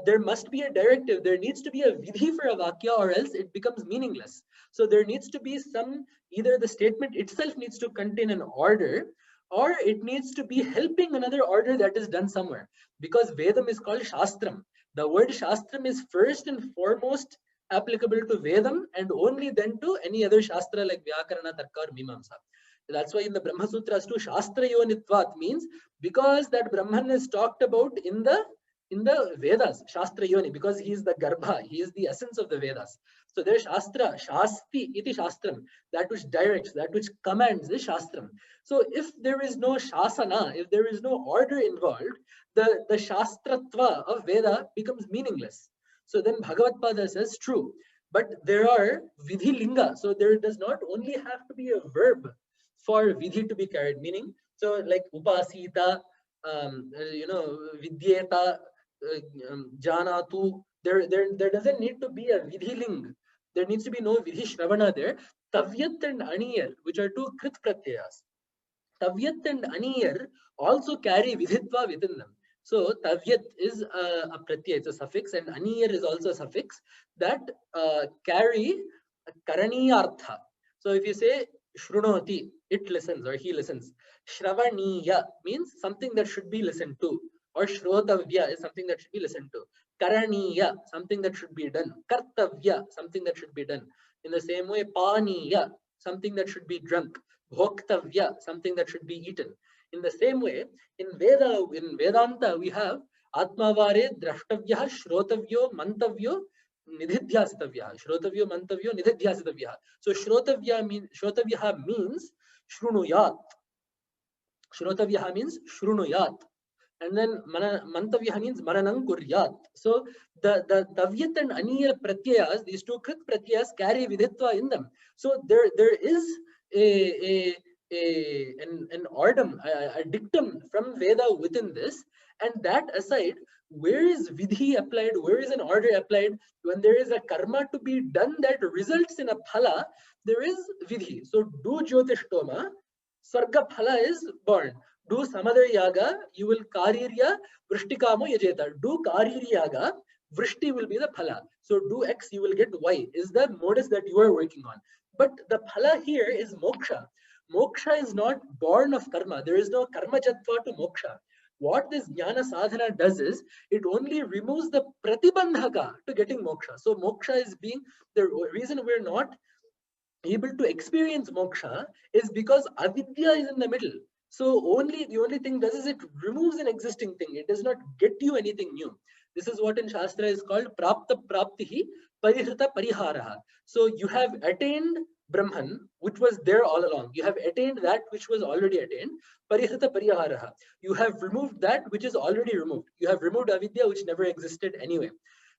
there must be a directive. There needs to be a vidhi for a vakya or else it becomes meaningless. So there needs to be some, either the statement itself needs to contain an order or it needs to be helping another order that is done somewhere. Because Vedam is called Shastram. The word Shastram is first and foremost applicable to Vedam and only then to any other Shastra like Vyakarana, Tarka, or Mimamsa. That's why in the Brahma Sutras too, Shastra Yonitvat means because that Brahman is talked about in the Vedas, Shastra Yoni, because he is the Garbha, he is the essence of the Vedas. So there's Shastra, Shasti iti Shastram, that which directs, that which commands is Shastram. So if there is no Shasana, if there is no order involved, the Shastratva of Veda becomes meaningless. So then Bhagavad Pada says, true, but there are Vidhi Linga. So there does not only have to be a verb for Vidhi to be carried, meaning, so like Upasita, Vidyeta, Janatu, there doesn't need to be a Vidhiling. There needs to be no Vidhi Shravana there. Tavyat and Aniyar, which are two Krit Pratyayas. Tavyat and Aniyar also carry Vidhitva within them. So Tavyat is a Pratyaya, it's a suffix, and Aniyar is also a suffix that carry Karaniyartha. So if you say Shrunoti, it listens or he listens. Shravaniya means something that should be listened to, or Shrotavya is something that should be listened to. Karaniya, something that should be done. Kartavya, something that should be done. In the same way, Paniya, something that should be drunk. Bhoktavya, something that should be eaten. In the same way, in Vedanta, we have Atmavare Drashtavya, Shrotavyo, Mantavyo, Nididhyasitavya. Shrotavyo, Mantavyo, Nididhyasitavya. So Shrotavya means Shrunuyat. Shrotavya means Shrunuyat. And then Mantavya means Mananam Kuryat. So the Tavyat and Aniya Pratyayas, these two Krit Pratyayas carry Vidhitva in them. So there is an ordum, a dictum from Veda within this. And that aside, where is Vidhi applied? Where is an order applied? When there is a karma to be done that results in a phala, there is Vidhi. So do Jyotishtoma, Sarga phala is born. Do Samadar Yaga, you will Karirya, Vrishtikamo Yajeta. Do Kariri Yaga, Vrishti will be the phala. So do X, you will get Y, is the modus that you are working on. But the phala here is moksha. Moksha is not born of karma. There is no karma jatva to moksha. What this jnana sadhana does is, it only removes the pratibandhaka to getting moksha. So moksha is being, the reason we're not able to experience moksha is because avidya is in the middle. So the only thing does is it removes an existing thing. It does not get you anything new. This is what in Shastra is called prapta praptihi parihrita pariharaha. So you have attained Brahman, which was there all along. You have attained that which was already attained. Parihrita pariharaha. You have removed that which is already removed. You have removed avidya, which never existed anyway.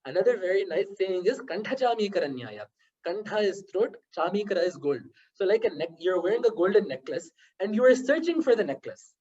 Another very nice saying is Kanthachami Karanyaya. Kantha is throat, Chamikara is gold. So like a neck, you're wearing a golden necklace and you are searching for the necklace.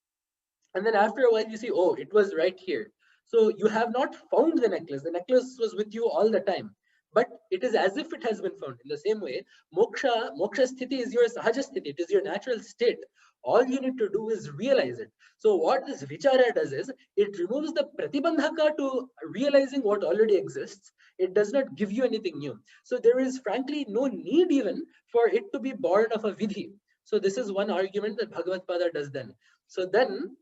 And then after a while you see, oh, it was right here. So you have not found the necklace. The necklace was with you all the time. But it is as if it has been found. In the same way, moksha sthiti is your sahaja sthiti. It is your natural state. All you need to do is realize it. So what this vichara does is, it removes the pratibandhaka to realizing what already exists. It does not give you anything new. So there is frankly no need even for it to be born of a vidhi. So this is one argument that Bhagavad Pada does then. So then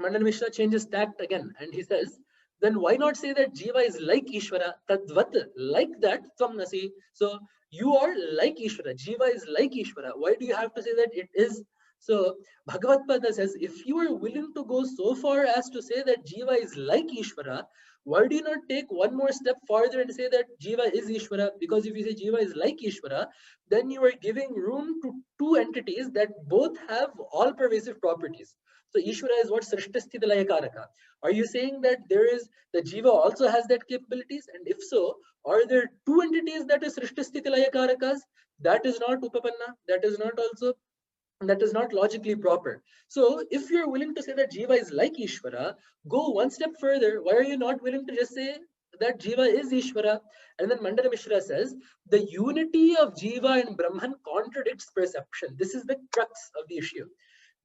Mandana Mishra changes tact again and he says, then why not say that Jiva is like Ishvara, Tadvat, like that, Tvam Nasi. So you are like Ishvara, Jiva is like Ishvara. Why do you have to say that it is? So Bhagavad Pada says, if you are willing to go so far as to say that Jiva is like Ishvara, why do you not take one more step farther and say that Jiva is Ishvara? Because if you say Jiva is like Ishvara, then you are giving room to two entities that both have all pervasive properties. So Ishvara is what Srishtasthita Layakaraka. Are you saying that there is, the Jiva also has that capabilities? And if so, are there two entities that is Srishtasthita Layakarakas? That is not Upapanna. That is not logically proper. So if you're willing to say that Jiva is like Ishvara, go one step further. Why are you not willing to just say that Jiva is Ishvara? And then Mandana Mishra says, the unity of Jiva and Brahman contradicts perception. This is the crux of the issue.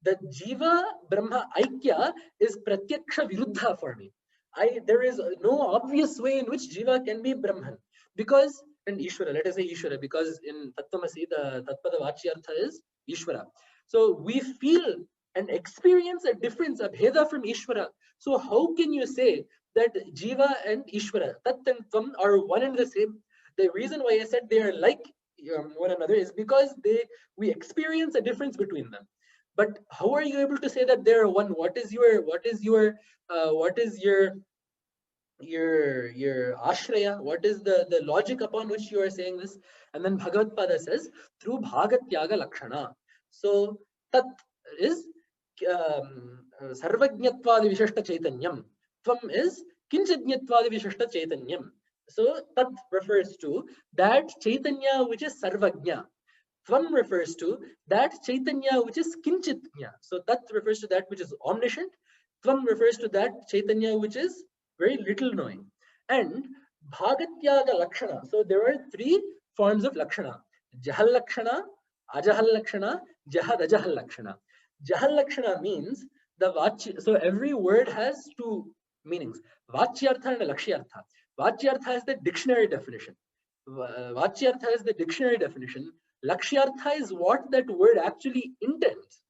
The Jiva Brahma Aikya is Pratyaksha Viruddha for me. There is no obvious way in which Jiva can be Brahman. Because, and Ishvara, let us say Ishvara, because in Tattvamasi, the Tattpada Vachyartha is Ishvara. So we feel and experience a difference, a bheda from Ishvara. So how can you say that Jiva and Ishvara, Tat and Tvam, are one and the same? The reason why I said they are like one another is because we experience a difference between them. But how are you able to say that they're one? What is your ashraya? What is the logic upon which you are saying this? And then Bhagavad Pada says through Bhagatyaga Lakshana. So Tat is Sarvajñatvadi Vishishta Chaitanyam. Tvam is Kinchajñatvadi Vishishta Chaitanyam. So Tat refers to that Chaitanya which is Sarvajña. Tvam refers to that Chaitanya which is Kinchitnya. So Tat refers to that which is omniscient. Tvam refers to that Chaitanya which is very little knowing. And Bhagatyaga Lakshana. So there are three forms of Lakshana. Jahal Lakshana, Ajahal Lakshana, Jahad Ajahal Lakshana. Jahal Lakshana means the Vachya. So every word has two meanings. Vachyartha and Lakshyartha. Vachyartha is the dictionary definition. Vachyartha is the dictionary definition. Lakshyartha is what that word actually intends.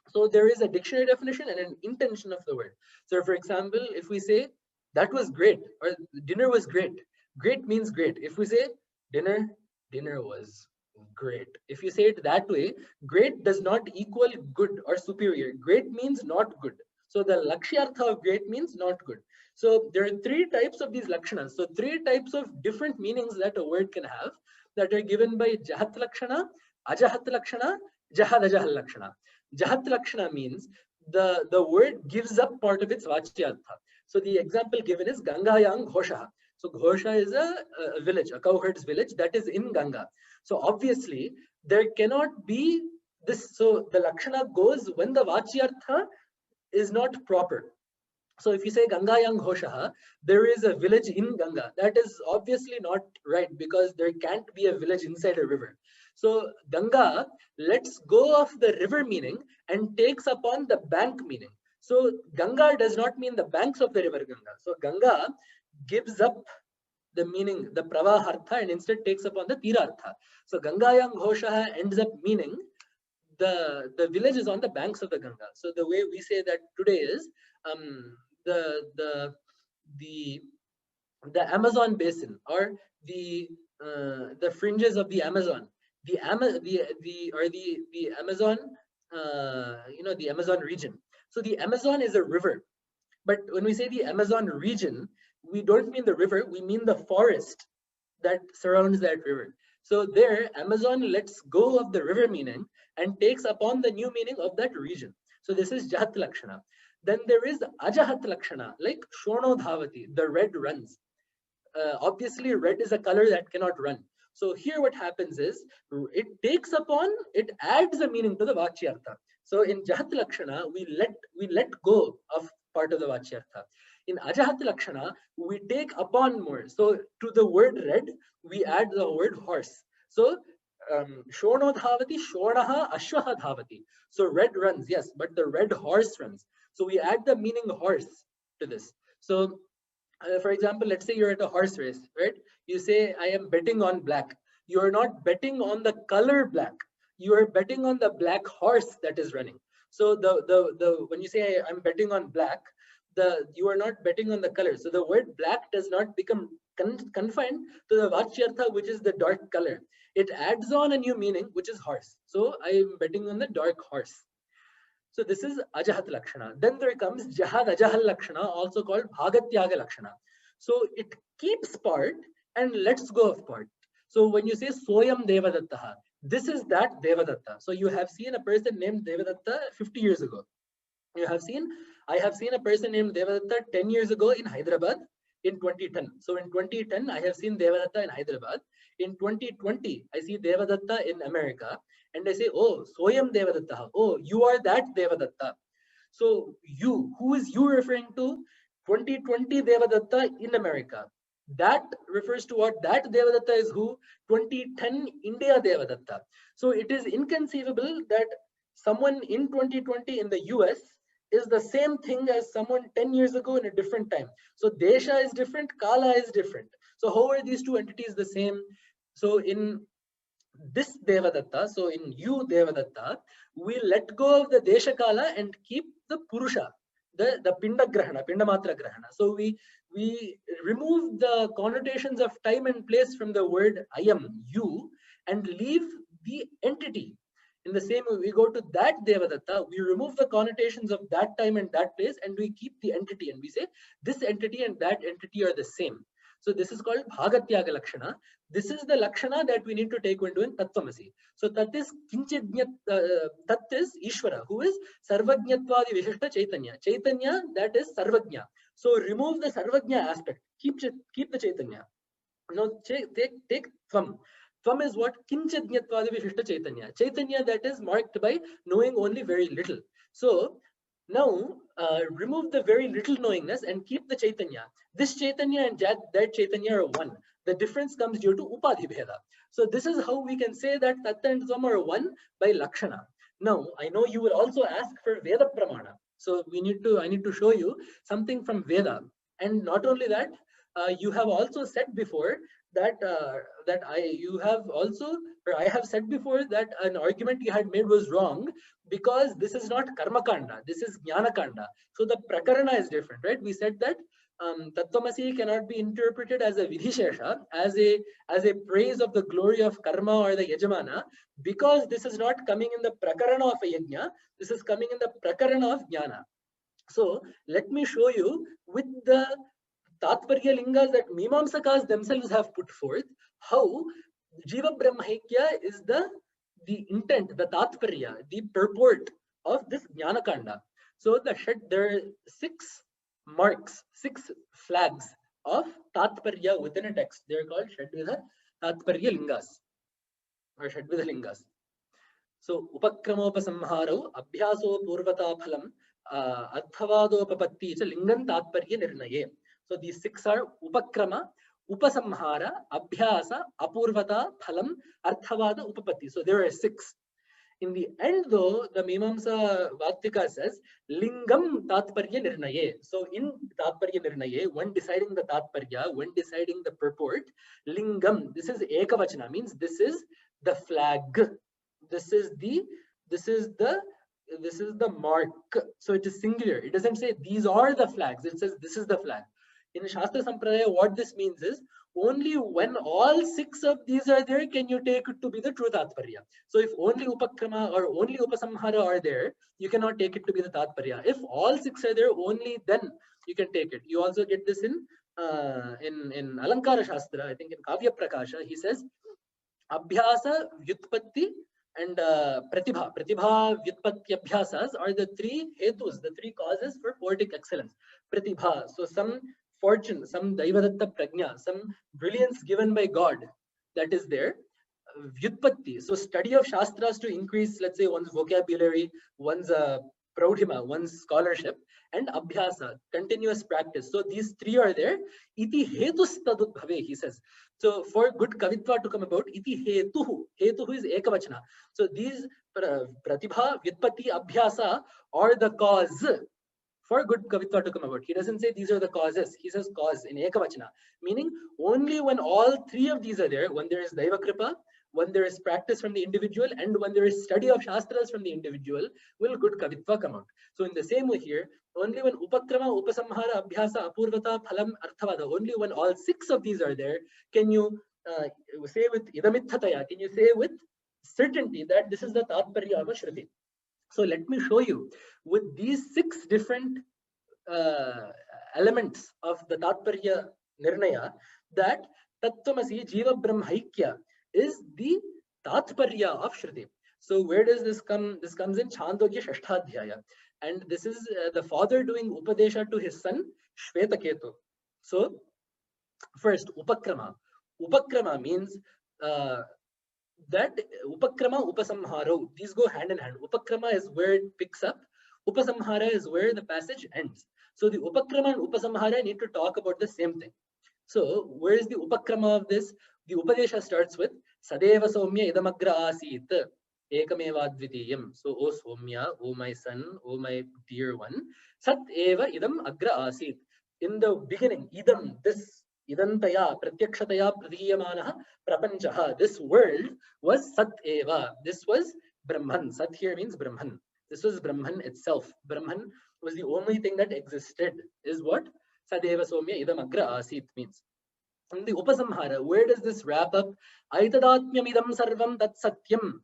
So there is a dictionary definition and an intention of the word. So for example, if we say that was great or dinner was great, great means great. If we say dinner was great. If you say it that way, great does not equal good or superior. Great means not good. So the lakshyartha of great means not good. So there are three types of these lakshanas. So three types of different meanings that a word can have that are given by jahat lakshana, ajahat lakshana, jahad ajahal lakshana. Jahat lakshana means the word gives up part of its vachyartha. So the example given is Gangayang Ghosha. So Ghosha is a village, a cowherd's village that is in Ganga. So obviously there cannot be this. So the lakshana goes when the vachyartha is not proper. So if you say Gangayang Ghosha, there is a village in Ganga. That is obviously not right because there can't be a village inside a river. So Ganga lets go of the river meaning and takes upon the bank meaning. So Ganga does not mean the banks of the river Ganga. So Ganga gives up the meaning, the pravahartha, and instead takes upon the tirartha. So Gangayang Ghosha ends up meaning the village is on the banks of the Ganga. So the way we say that today is the Amazon basin or the fringes of the Amazon, the Amazon, the Amazon region. So the Amazon is a river, but when we say the Amazon region, we don't mean the river, we mean the forest that surrounds that river. So there, Amazon lets go of the river meaning and takes upon the new meaning of that region. So this is Jahat Lakshana. Then there is Ajahat Lakshana, like Shono Dhavati, the red runs. Obviously, red is a color that cannot run. So here what happens is, it adds a meaning to the Vachyartha. So in Jahat Lakshana, we let go of part of the Vachyartha. In Ajahat Lakshana, we take upon more. So to the word red, we add the word horse. So Shono Dhavati, Shonaha, Ashwaha Dhavati. So red runs, yes, but the red horse runs. So we add the meaning horse to this. So for example, let's say you're at a horse race, right? You say, I am betting on black. You're not betting on the color black. You are betting on the black horse that is running. So when you say I'm betting on black, you are not betting on the color. So the word black does not become confined to the Vachyartha, which is the dark color. It adds on a new meaning, which is horse. So I am betting on the dark horse. So this is Ajahat Lakshana. Then there comes Jahad Ajahal Lakshana, also called Bhagatyaga Lakshana. So it keeps part and lets go of part. So when you say Soyam Devadatta, this is that Devadatta. So you have seen a person named Devadatta 50 years ago. I have seen a person named Devadatta 10 years ago in Hyderabad in 2010. So in 2010, I have seen Devadatta in Hyderabad. In 2020, I see Devadatta in America. And I say, oh, Soyam Devadatta. Oh, you are that Devadatta. So who is you referring to? 2020 Devadatta in America. That refers to what? That Devadatta is who? 2010 India Devadatta. So it is inconceivable that someone in 2020 in the US is the same thing as someone 10 years ago in a different time. So Desha is different, Kala is different. So how are these two entities the same? So in this Devadatta, so in you Devadatta, we let go of the Deshakala and keep the Purusha, the Pinda Grahana, Pinda Matra Grahana. So we remove the connotations of time and place from the word I am, you, and leave the entity. In the same way, we go to that Devadatta, we remove the connotations of that time and that place, and we keep the entity, and we say this entity and that entity are the same. So this is called Bhagatyaga Lakshana. This is the Lakshana that we need to take into in Tattvamasi. So that is Kinchidnyat, that is Ishvara, who is Sarvajñatvadi Vishishta Chaitanya. Chaitanya, that is Sarvajña. So remove the Sarvajña aspect, keep the Chaitanya. Now take Tvam. Tvam is what? Kinchidnyatvad Vishishta Chaitanya. Chaitanya that is marked by knowing only very little. So now remove the very little knowingness and keep the Chaitanya. This Chaitanya and that Chaitanya are one. The difference comes due to Upadhi Bheda. So this is how we can say that Tattva and Tvam are one by Lakshana. Now I know you will also ask for Veda Pramana. So I need to show you something from Veda. And not only that, you have also said before that I have said before that an argument you had made was wrong because this is not Karma Kanda, this is Jnana Kanda. So the Prakarana is different, right? We said that Tattvamasi cannot be interpreted as a Vidhishesha, as a praise of the glory of Karma or the Yajamana, because this is not coming in the Prakarana of a Yajna, this is coming in the Prakarana of Jnana. So let me show you with the Tatparya lingas that Mimamsakas themselves have put forth, how Jiva Brahmaikya is the intent, the Tatparya, the purport of this Jnana Kanda. So there are 6 marks, 6 flags of Tatparya within a text. They are called Shadvidha Tatparya lingas or Shadvidha lingas. So Upakramopasamharo, Abhyaso Purvata Phalam, Adhavadopapatti cha Lingam Tatparya Nirnaye. So these 6 are Upakrama, Upasamhara, Abhyasa, Apurvata, Phalam, Arthavada, Upapatti. So there are 6. In the end though, the Mimamsa Vatika says, Lingam Tatparya Nirnaye. So in Tatparya Nirnaye, when deciding the Tatparya, when deciding the purport, Lingam, this is Ekavachana, means this is the flag. This is the mark. So it is singular. It doesn't say these are the flags. It says this is the flag. In Shastra Sampradaya, what this means is only when all 6 of these are there can you take it to be the true Tatparya. So if only Upakrama or only Upasamhara are there, you cannot take it to be the Tatparya. If all 6 are there, only then you can take it. You also get this in Alankara Shastra, I think in Kavya Prakasha, he says Abhyasa, Vyutpatti and Pratibha. Pratibha, Vyutpatti, Abhyasas are the 3 hetus, the 3 causes for poetic excellence. Pratibha, so some fortune, some Daivadatta Prajna, some brilliance given by God that is there. Vyutpatti, so study of Shastras to increase, let's say, one's vocabulary, one's Praudhima, one's scholarship, and Abhyasa, continuous practice. So these 3 are there. Iti hetus tadudbhave, he says. So for good Kavitva to come about, iti hetuhu. Hetuhu is Ekavachana. So these Pratibha, Vyutpatti, Abhyasa are the cause for good Kavitva to come about. He doesn't say these are the causes. He says cause in Ekavachana. Meaning only when all 3 of these are there, when there is Daiva Kripa, when there is practice from the individual, and when there is study of Shastras from the individual, will good Kavitva come out. So in the same way here, only when Upakrama, Upasamhara, Abhyasa, Apurvata, Phalam, Arthavada, only when all 6 of these are there, can you say with Idamithataya, can you say with certainty that this is the Tatparya of a Shruti. So let me show you with these 6 different elements of the Tatparya Nirnaya that Tattvamasi Jiva Brahmaikya is the Tatparya of Shruti. So where does this come? This comes in Chandogya Shashtadhyaya. And this is the father doing Upadesha to his son Shvetaketu. So first, Upakrama. Upakrama means that Upakrama, Upasamharo, these go hand in hand. Upakrama is where it picks up. Upasamhara is where the passage ends. So the Upakrama and Upasamhara need to talk about the same thing. So where is the Upakrama of this? The Upadesha starts with Sadeva Somya Idamagra Asit Ekameva Dvitiyam. So, O Somya, O my son, O my dear one, Sat Eva Idam Agra Asit. In the beginning, Idam, this idantaya pratyakshataya pratiyamanaha prapanchaha. This world was Sat Eva. This was Brahman. Sat here means Brahman. This was Brahman itself. Brahman was the only thing that existed. Is what Sadeva Somya Idam Agra Asit means. In the Upasamhara, where does this wrap up? Aitadatmyamidam sarvam tat satyam.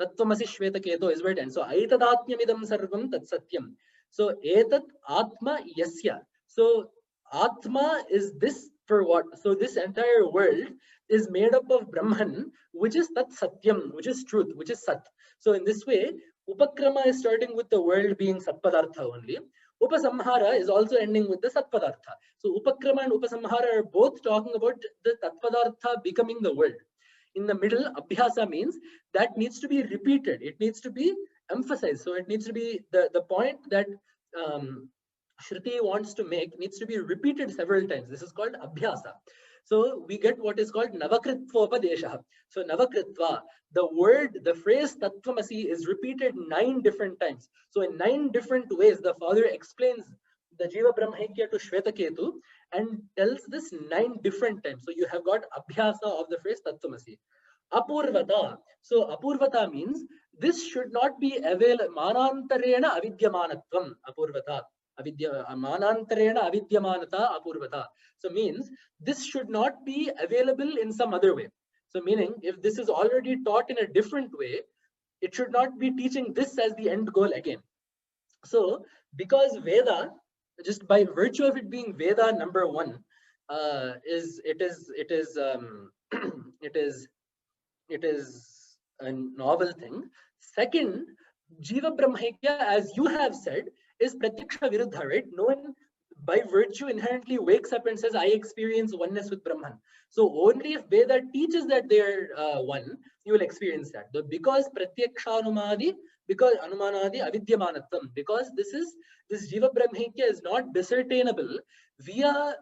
Tattvamasi Shvetaketo is where it ends. So Aitadatmyamidam sarvam tat satyam. So etat atma yasya. So atma is this for what? So this entire world is made up of Brahman, which is tat satyam, which is truth, which is sat. So in this way, Upakrama is starting with the world being Satpadartha only. Upasamhara is also ending with the Satpadartha. So Upakrama and Upasamhara are both talking about the Tatpadartha becoming the world. In the middle, Abhyasa means that needs to be repeated. It needs to be emphasized. So it needs to be the point that Shruti wants to make needs to be repeated several times. This is called Abhyasa. So we get what is called Navakritvopadesha. So Navakritva, the word, the phrase Tattvamasi is repeated 9 different times. So in 9 different ways, the father explains the Jiva Brahmaikya to Shvetaketu and tells this 9 different times. So you have got Abhyasa of the phrase Tattvamasi. Apurvata. So Apurvata means this should not be available. Manantarena avidyamanatvam. Apurvata. Manantarena avidyamanata apurvata. So means this should not be available in some other way. So meaning if this is already taught in a different way, it should not be teaching this as the end goal again. So because Veda, just by virtue of it being Veda number 1, it is a novel thing. Second, Jiva Brahmaikya, as you have said, is Pratyaksha Viruddha, right? No one by virtue inherently wakes up and says, I experience oneness with Brahman. So only if Veda teaches that they're one, you will experience that. Because Pratyaksha Anumadi, because Anumanadi Avidyamanatvam, because this Jiva Brahmaikya is not discertainable via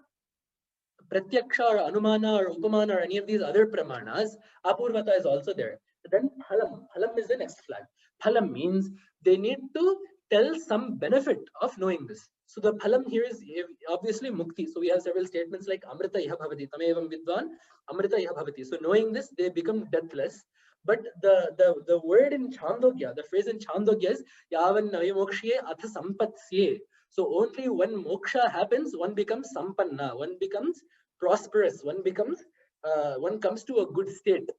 Pratyaksha or Anumana or Upamana or any of these other pramanas. Apurvata is also there. Then Phalam. Phalam is the next flag. Phalam means they need to tell some benefit of knowing this. So the Phalam here is obviously Mukti. So we have several statements like Amrita Iha Bhavati, Tamevam Vidvan, Amrita Iha Bhavati. So knowing this, they become deathless. But the word in Chandogya, the phrase in Chandogya is Yavan Navimokshiye Atha Sampatsye. So only when moksha happens, one becomes sampanna, one becomes prosperous, one comes to a good state.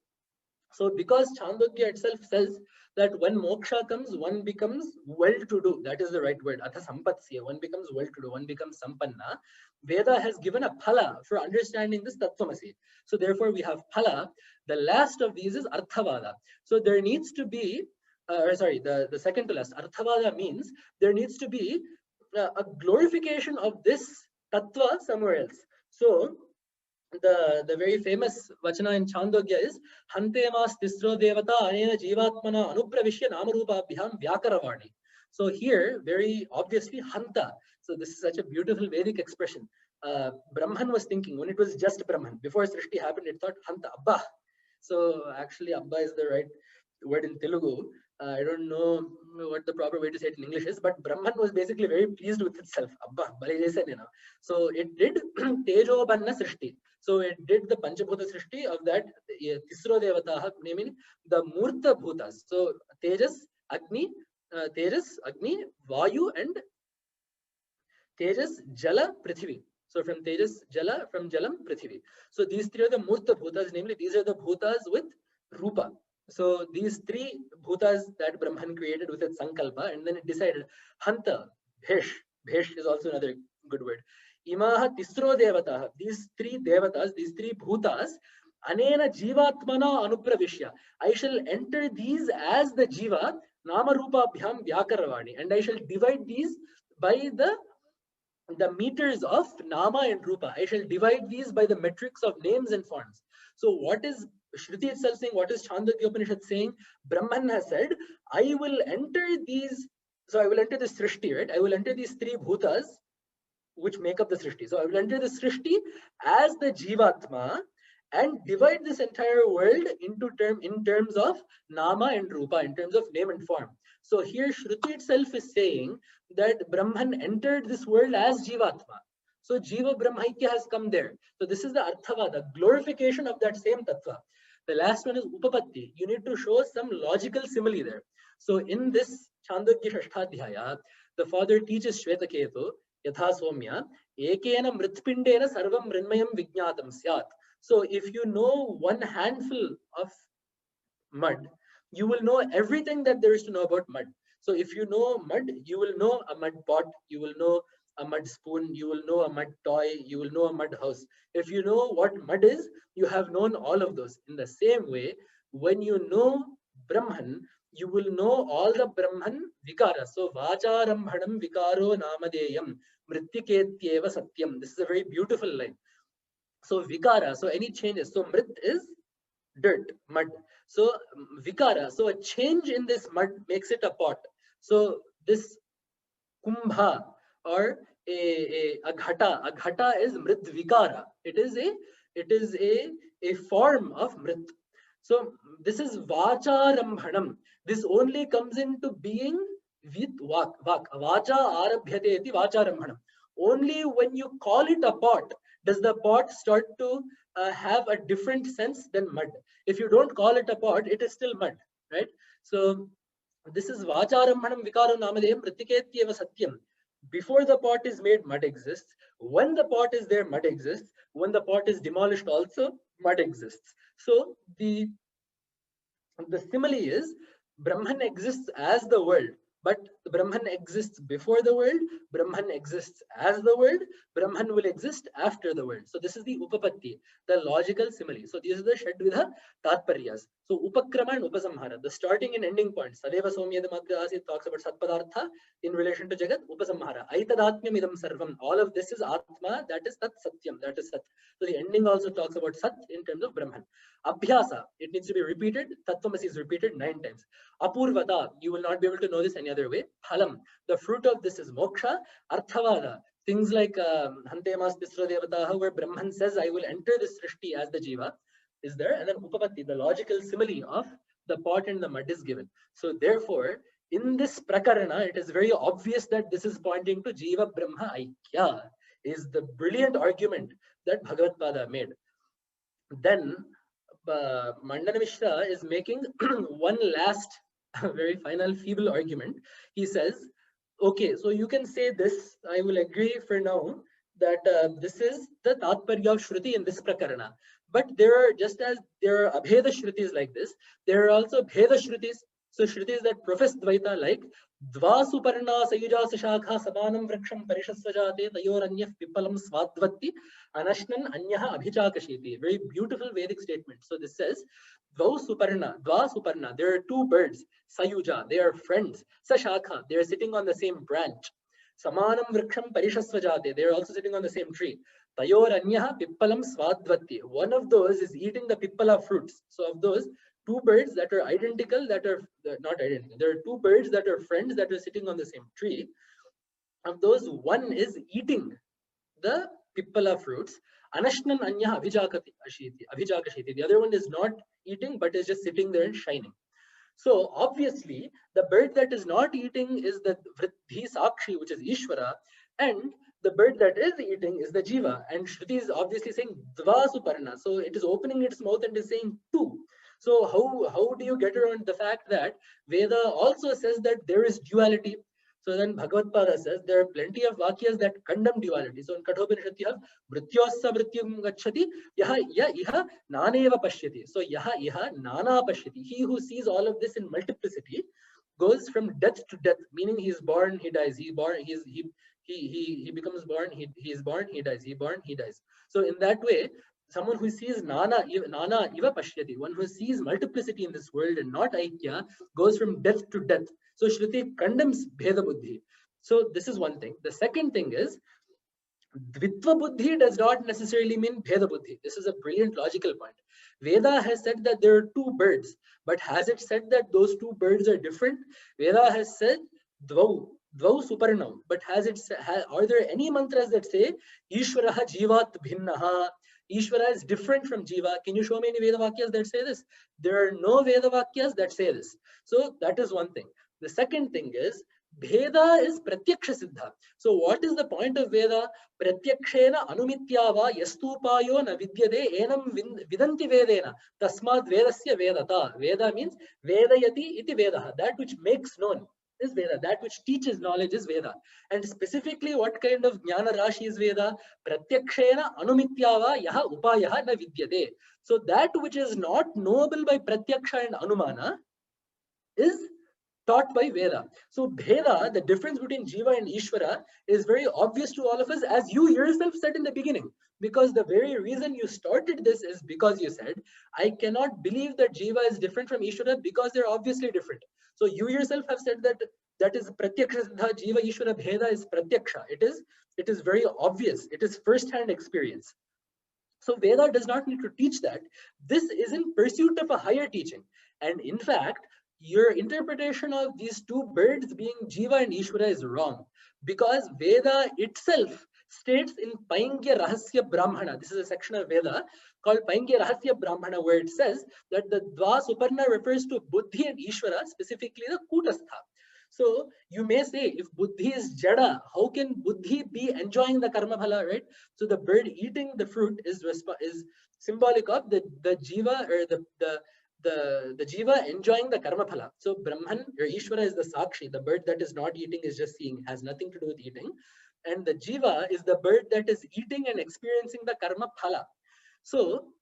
So because Chandogya itself says that when moksha comes, one becomes well-to-do. That is the right word. Atha sampatsya. One becomes well-to-do. One becomes sampanna. Veda has given a phala for understanding this Tattvamasi. So therefore we have phala. The last of these is Arthavada. So there needs to be, the second to last. Arthavada means there needs to be a glorification of this tattva somewhere else. So the very famous vachana in Chandogya is Hante mas tisro devata anena jivatmana anupravishya namarupabhyam vyakaravani. So here, very obviously, Hanta. So this is such a beautiful Vedic expression. Brahman was thinking, when it was just Brahman, before Srishti happened, it thought Hanta, Abba. So actually, Abba is the right word in Telugu. I don't know what the proper way to say it in English is, but Brahman was basically very pleased with itself. Abba, so it did Tejo Banna Srishti. So it did the Panchabhuta Srishti of that Tisro Devataha, naming the Murta Bhutas. So Tejas, Agni, Vayu, and Tejas, Jala, Prithvi. So from Tejas, Jala, from Jalam, Prithvi. So these 3 are the Murta Bhutas, namely these are the Bhutas with Rupa. So these 3 bhutas that Brahman created with its sankalpa, and then it decided Hanta, Bhesh. Bhesh is also another good word. Imaha Tisro Devata. These 3 devatas, these 3 bhutas, Anena Jivatmana Anupravishya. I shall enter these as the Jiva, Nama Rupa Bhyam Vyakaravani, and I shall divide these by the meters of Nama and Rupa. I shall divide these by the metrics of names and forms. So what is Shruti itself saying? What is Chandogya Upanishad saying? Brahman has said, I will enter these, so I will enter this Srishti, right? I will enter these 3 bhutas which make up the Srishti. So I will enter the Srishti as the Jivatma and divide this entire world in terms of Nama and Rupa, in terms of name and form. So here Shruti itself is saying that Brahman entered this world as Jivatma. So Jiva Brahmaikya has come there. So this is the Arthavada, glorification of that same Tattva. The last one is Upapatti. You need to show some logical simile there. So in this Chandogya Shashtadhyaya, the father teaches Shvetaketu, Yatha Somya, Ekena Mritpindena Sarvam Mrinmayam Vijnatam Syat. So if you know one handful of mud, you will know everything that there is to know about mud. So if you know mud, you will know a mud pot, you will know a mud spoon, you will know a mud toy, you will know a mud house. If you know what mud is, you have known all of those. In the same way, when you know Brahman, you will know all the Brahman vikara. So Vacharambhanam vikaro namadeyam mrityiketyeva satyam. This is a very beautiful line. So vikara, so any changes. So mrit is dirt, mud. So vikara, so a change in this mud makes it a pot. So this kumbha or a ghata is mrit vikara. It is a form of mrit. So this is vacharambhanam. This only comes into being with vak. Vacha arabhyate iti vacharambhanam. Only when you call it a pot does the pot start to have a different sense than mud. If you don't call it a pot, it is still mud, right? So this is vacharambhanam vikaro namadeyam pratiketyeva satyam. Before the pot is made, mud exists. When the pot is there, mud exists. When the pot is demolished also, mud exists. So the simile is Brahman exists as the world, but Brahman exists before the world, Brahman exists as the world, Brahman will exist after the world. So this is the Upapatti, the logical simile. So these are the Shadvidha Tatparyas. So Upakrama and Upasamhara, the starting and ending points. Sadeva Somyadamadhya Asit talks about Satpadartha in relation to Jagat, Upasamhara. Aitadatmyam idam sarvam. All of this is Atma, that is Tat Satyam, that is Sat. So the ending also talks about Sat in terms of Brahman. Abhyasa, it needs to be repeated. Tattvamasi is repeated 9 times. Apurvata, you will not be able to know this any other way. Phalam, the fruit of this is moksha. Arthavada, things like Hantemas Tisra Devataha, where Brahman says, I will enter this srishti as the jiva, is there. And then Upapatti, the logical simile of the pot and the mud is given. So therefore, in this prakarana, it is very obvious that this is pointing to Jiva Brahma Aikya, is the brilliant argument that Bhagavad-pada made. Then Mandana Mishra is making one last very final feeble argument. He says, okay, so you can say this, I will agree for now that this is the Tatparya of Shruti in this prakarana. But there are, just as there are Abheda Shrutis like this, there are also Bheda Shrutis. So Shrutis that profess Dvaita like Dva Suparna Sayuja Sashakha Samanam Vraksham Parishasvajate Tayoranyah Pipalam Swadvati Anashnan Anyaha Abhichakashiti. Very beautiful Vedic statement. So this says Dva Suparna, there are two birds. Sayuja, they are friends. Sashakha, they are sitting on the same branch. Samanam Vraksham Parishasvajate, they are also sitting on the same tree. Tayoranyaha Pippalam Swadvati. One of those is eating the Pippala fruits. So of those, two birds that are identical, that are not identical. There are two birds that are friends that are sitting on the same tree. Of those, one is eating the Pippala fruits. Anashnan Anya Abhijakashiti. The other one is not eating, but is just sitting there and shining. So obviously, the bird that is not eating is the Vriddhi Sakshi, which is Ishvara, and the bird that is eating is the Jiva. And Shruti is obviously saying Dva Suparna. So it is opening its mouth and is saying two. So how do you get around the fact that Veda also says that there is duality? So then Bhagavad-pada says there are plenty of vakyas that condemn duality. So in Kathopanishad you have Mrityosya Mrityum Gacchati, Iha Naneva Pashyati. So Iha Nana Pashyati. He who sees all of this in multiplicity goes from death to death, meaning he is born, he dies, he becomes born, he is born, he dies, he born, he dies. So in that way, someone who sees Nana Iva Pashyati, one who sees multiplicity in this world and not Aikya, goes from death to death. So Shruti condemns Bheda Buddhi. So this is one thing. The second thing is, Dvitva Buddhi does not necessarily mean Bheda Buddhi. This is a brilliant logical point. Veda has said that there are two birds, but has it said that those two birds are different? Veda has said Dvau Suparnam, but has it are there any mantras that say Ishvaraha Jivat Bhinnaha? Ishvara is different from Jiva. Can you show me any Veda Vakyas that say this? There are no Veda Vakyas that say this. So that is one thing. The second thing is Bheda is pratyaksha siddha. So what is the point of Veda? Pratyakshena anumityava yastupayo na vidyade enam vidanti vedena. Tasmad vedasya vedata. Veda means vedayati iti Veda. That which makes known is Veda. That which teaches knowledge is Veda. And specifically what kind of jnana rashi is Veda? Pratyakshena anumityava yaha upayaha na vidyade. So that which is not knowable by pratyaksha and anumana is taught by Veda. So Bheda, the difference between Jiva and Ishvara, is very obvious to all of us, as you yourself said in the beginning. Because the very reason you started this is because you said, I cannot believe that Jiva is different from Ishvara because they're obviously different. So you yourself have said that that is Pratyaksha Siddha, Jiva Ishvara Bheda is Pratyaksha. It is very obvious. It is first-hand experience. So Veda does not need to teach that. This is in pursuit of a higher teaching. And in fact, your interpretation of these two birds being Jiva and Ishvara is wrong, because Veda itself states in Paingya Rahasya Brahmana, this is a section of Veda called Paingya Rahasya Brahmana, where it says that the Dva Suparna refers to Buddhi and Ishvara, specifically the Kutastha. So you may say, if Buddhi is Jada, how can Buddhi be enjoying the Karma Phala, right? So the bird eating the fruit is symbolic of the Jiva, or the Jiva enjoying the Karma Phala. So Brahman or Ishvara is the Sakshi. The bird that is not eating is just seeing, has nothing to do with eating. And the Jiva is the bird that is eating and experiencing the Karma Phala. So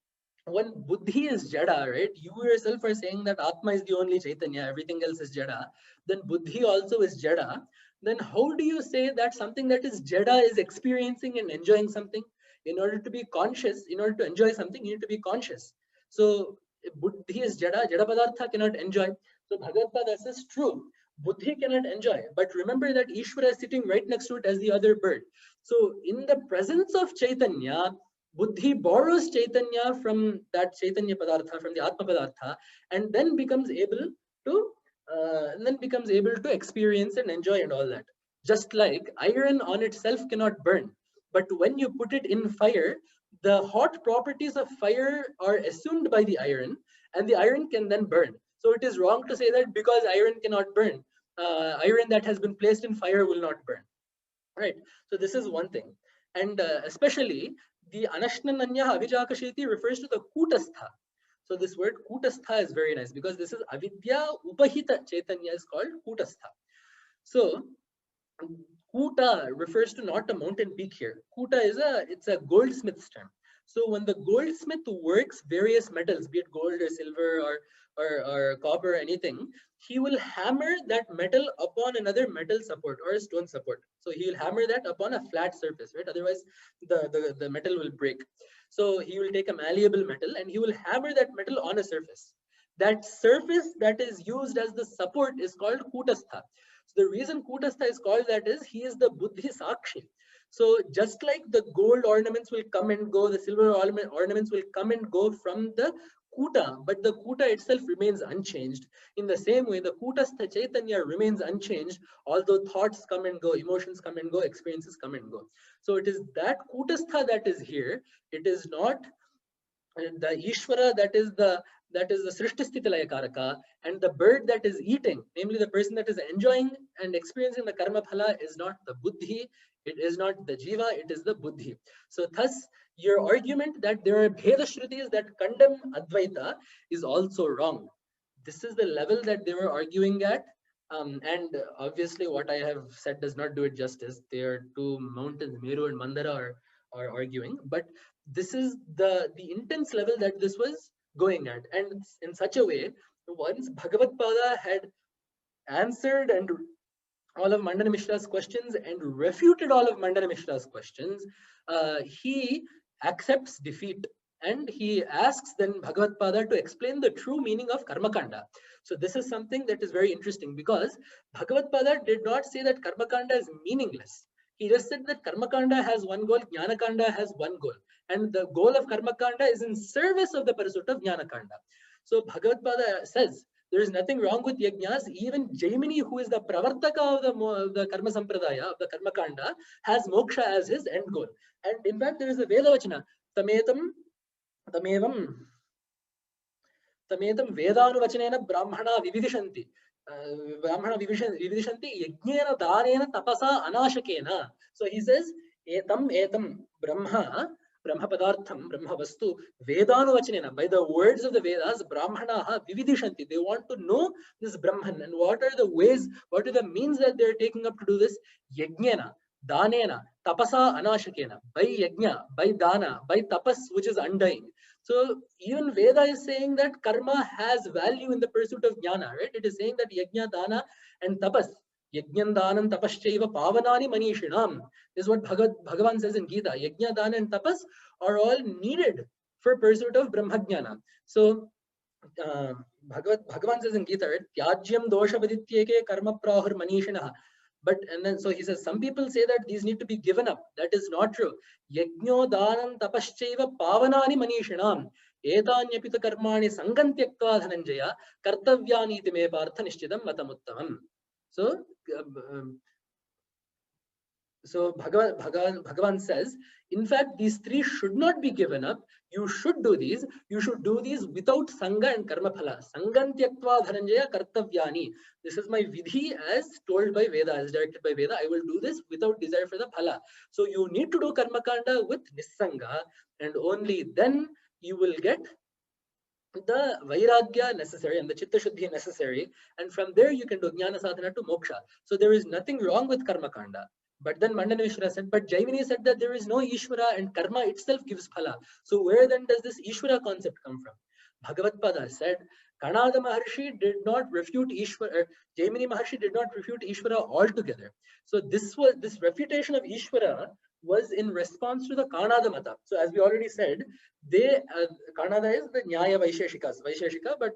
when Buddhi is Jada, right? You yourself are saying that Atma is the only Chaitanya, everything else is Jada. Then Buddhi also is Jada. Then how do you say that something that is Jada is experiencing and enjoying something? In order to be conscious, in order to enjoy something, you need to be conscious. So Buddhi is Jada, Jada Padartha cannot enjoy. So Bhagavad Gita says true, Buddhi cannot enjoy. But remember that Ishvara is sitting right next to it as the other bird. So in the presence of Chaitanya, Buddhi borrows Chaitanya from that Chaitanya Padartha, from the Atma Padartha, and then becomes able to experience and enjoy and all that. Just like iron on itself cannot burn, but when you put it in fire, the hot properties of fire are assumed by the iron, and the iron can then burn. So it is wrong to say that because iron cannot burn, iron that has been placed in fire will not burn. Right. So this is one thing. And especially the Anashnananya Avijakashiti refers to the Kutastha. So this word Kutastha is very nice because this is Avidya Upahita Chaitanya is called Kutastha. So Kuta refers to not a mountain peak here. Kuta is it's a goldsmith's term. So when the goldsmith works various metals, be it gold or silver or copper or anything, he will hammer that metal upon another metal support or a stone support. So he will hammer that upon a flat surface, right? Otherwise, the metal will break. So he will take a malleable metal and he will hammer that metal on a surface. That surface that is used as the support is called Kutastha. So the reason Kutastha is called that is he is the Buddhi Sakshi. So just like the gold ornaments will come and go, the silver ornaments will come and go from the Kuta, but the Kuta itself remains unchanged. In the same way, the Kutastha Chaitanya remains unchanged, although thoughts come and go, emotions come and go, experiences come and go. So it is that Kutastha that is here. It is not the Ishvara that is the Srishtisthita Karaka, and the bird that is eating, namely the person that is enjoying and experiencing the Karma Phala, is not the Buddhi, it is not the Jiva, it is the Buddhi. So thus, your argument that there are Bheda Shrutis that condemn Advaita is also wrong. This is the level that they were arguing at. And obviously what I have said does not do it justice. There are two mountains, Meru and Mandara, are arguing, but this is the intense level that this was going at. And in such a way, once Bhagavad Pada had answered and all of Mandana Mishra's questions and refuted all of Mandana Mishra's questions, he accepts defeat and he asks then Bhagavad Pada to explain the true meaning of Karmakanda. So this is something that is very interesting because Bhagavad Pada did not say that Karmakanda is meaningless. He just said that Karmakanda has one goal, Jnanakanda has one goal. And the goal of Karmakanda is in service of the pursuit of Jnanakanda. So Bhagavad Pada says, there is nothing wrong with yajnas. Even Jaimini, who is the pravartaka of the karma sampradaya, of the karma kanda, has moksha as his end goal. And in fact, there is a Vedavachana, tamevam Vedanuvachanena brahmana vividishanti. Brahmana vividishanti yajnena danena tapasa anashakena. So he says, etam brahma padartham, brahma vastu, Vedanuvachanena. By the words of the Vedas, Brahmanaha vividishanti. They want to know this Brahman. And what are the ways, what are the means that they're taking up to do this? Yajnena, danena, tapasa anashakena. By yajna, by dana, by tapas, which is undying. So even Veda is saying that karma has value in the pursuit of jnana, right? It is saying that yajna, dana, and tapas, yajnam, danam, tapaschaiva, pavanani manishinam. This is what Bhagavan says in Gita. Yajna, dana, and tapas are all needed for pursuit of brahmajnana. So Bhagavan says in Gita, right? Tyajyam dosha vadityeke karma prahur manishinaha. But and then so he says some people say that these need to be given up. That is not true. Yajno danam tapaschaiva pavanani manishinam etanyapita karmani sangantyakva dhananjaya kartavyani iti me partha nishchitam matamuttamam. So Bhagavan says, in fact, these three should not be given up. You should do these. You should do these without sangha and karma phala. Sangantyakva dhananjaya kartavyani. This is my vidhi as told by Veda, as directed by Veda. I will do this without desire for the phala. So you need to do karma kanda with nissanga, and only then you will get the vairagya necessary and the chitta shuddhi necessary, and from there you can do jnana sadhana to moksha. So there is nothing wrong with karma kanda. But then Mandana Mishra said, but Jaimini said that there is no Ishvara and karma itself gives phala. So where then does this Ishvara concept come from? Bhagavatpada said, Kanada Maharshi did not refute Ishvara, Jaimini Maharshi did not refute Ishvara altogether. So this refutation of Ishvara was in response to the Kanada Mata. So as we already said, Kanada is the Nyaya Vaisheshika, but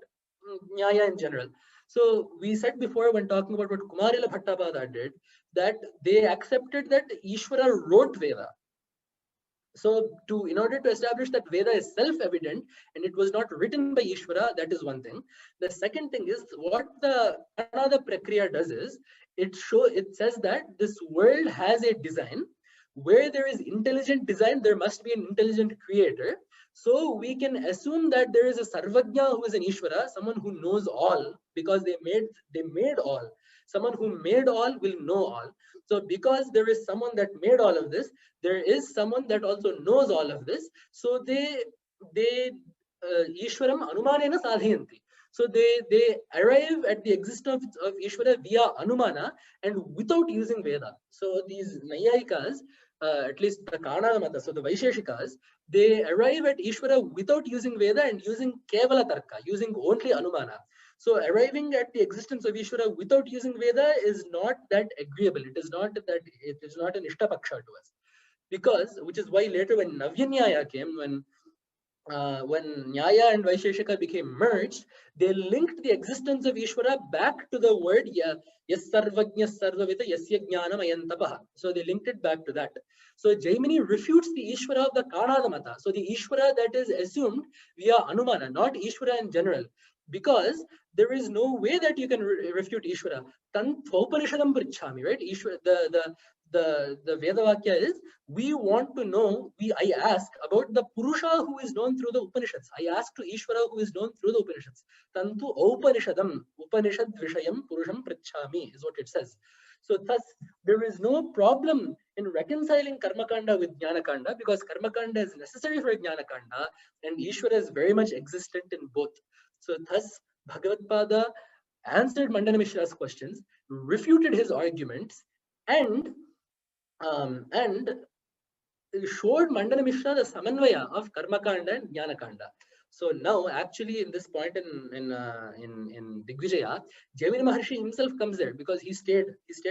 Nyaya in general. So we said before when talking about what Kumarila Bhattapada did, that they accepted that Ishvara wrote Veda. So in order to establish that Veda is self-evident and it was not written by Ishvara, that is one thing. The second thing is what the Kanada Prakriya does is, it says that this world has a design. Where there is intelligent design, there must be an intelligent creator. So we can assume that there is a Sarvajna who is an Ishvara, someone who knows all, because they made all. Someone who made all will know all. So because there is someone that made all of this, there is someone that also knows all of this. So they Ishwaram Anumanena Sadhayanti. So they arrive at the existence of Ishvara via Anumana and without using Veda. So these Nayayikas, at least the Kanada Mata, so the Vaisheshikas, they arrive at Ishvara without using Veda and using Kevala Tarka, using only Anumana. So arriving at the existence of Ishvara without using Veda is not that agreeable. It is not an Ishtapaksha to us. Because, which is why later when Navyanyaya came, when Nyaya and Vaisheshika became merged, they linked the existence of Ishvara back to the word Yas Sarvajna Sarvavita Yasya Jnanam Ayantapaha. So they linked it back to that. So Jaimini refutes the Ishvara of the Kanada Mata. So the Ishvara that is assumed via Anumana, not Ishvara in general. Because there is no way that you can refute Ishvara. Tanthopanishadam prichhami, right? Ishvara, the Vedavakya is, we want to know, I ask about the Purusha who is known through the Upanishads. I ask to Ishvara who is known through the Upanishads. Tantu Upanishadam, Upanishad Vishayam Purusham Prichhami is what it says. So thus, there is no problem in reconciling Karmakanda with Jnanakanda, because Karmakanda is necessary for Jnanakanda and Ishvara is very much existent in both. So thus, Bhagavatpada answered Mandana Mishra's questions, refuted his arguments, and showed Mandana Mishra the samanvaya of Karmakanda and Jnanakanda. So now, actually, in this point in Digvijaya, Jaimini Maharshi himself comes there because he stayed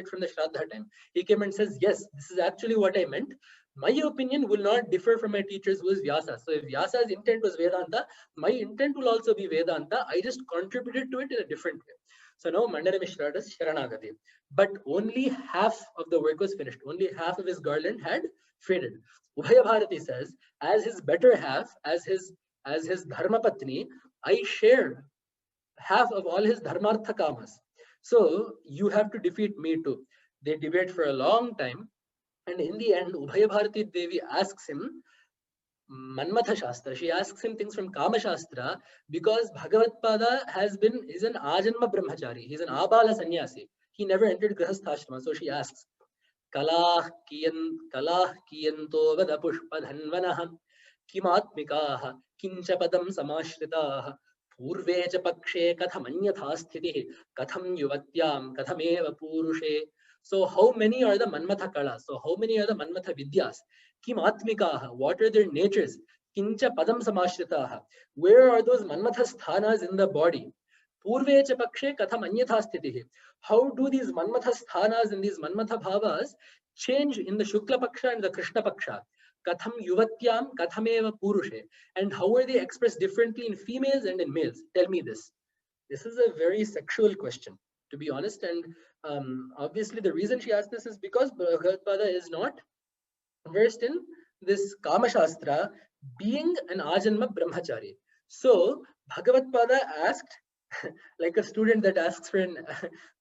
from the Shraddha time. He came and says, yes, this is actually what I meant. My opinion will not differ from my teachers, who is Vyasa. So if Vyasa's intent was Vedanta, my intent will also be Vedanta. I just contributed to it in a different way. So now Mandana Mishra does Sharanagati. But only half of the work was finished. Only half of his garland had faded. Ubhaya Bharati says, as his better half, as his dharma patni, I shared half of all his dharmartha kamas. So you have to defeat me too. They debate for a long time. And in the end, Ubhaya Bharati Devi asks him, Manmatha Shastra. She asks him things from Kama Shastra because Bhagavatpada is an Ajanma Brahmachari. He's an Abala Sannyasi. He never entered Grihastha. So she asks, Kalah kiyanto vada pushpadhanvanah kimatmikaah kinchapadam samashritaah purve cha pakshe kathamanyatha sthitihi katham yuvatyam kathameva purushe. So how many are the Manmatha Kalas? So how many are the Manmatha Vidyas? Kimatmikaah, what are their natures? Kincha padam samashritaah, where are those Manmatha sthanas in the body? Purve cha pakshe katham anyatha sthitihi. How do these Manmatha sthanas and these Manmatha bhavas change in the Shukla Paksha and the Krishna Paksha? Katham yuvatyam kathameva purushe. And how are they expressed differently in females and in males? Tell me this. This is a very sexual question, to be honest. And obviously the reason she asked this is because Bhagavad is not versed in this Kama Shastra, being an Ajanma Brahmachari. So Bhagavad asked, like a student that asks for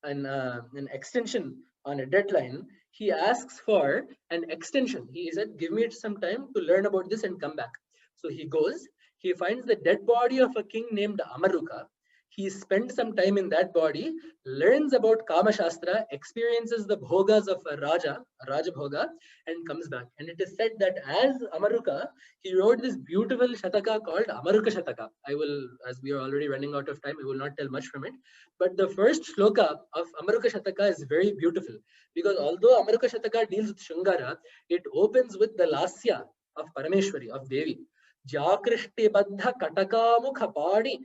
an extension on a deadline, he asks for an extension. He said, give me some time to learn about this and come back. So he goes, he finds the dead body of a king named Amaruka. He spends some time in that body, learns about Kama Shastra, experiences the bhogas of a Raja Bhoga, and comes back. And it is said that as Amaruka, he wrote this beautiful Shataka called Amaruka Shataka. I will, as we are already running out of time, I will not tell much from it. But the first shloka of Amaruka Shataka is very beautiful, because although Amaruka Shataka deals with Shungara, it opens with the Lasya of Parameshwari, of Devi. Jakrishti Baddha Katakamukha Padi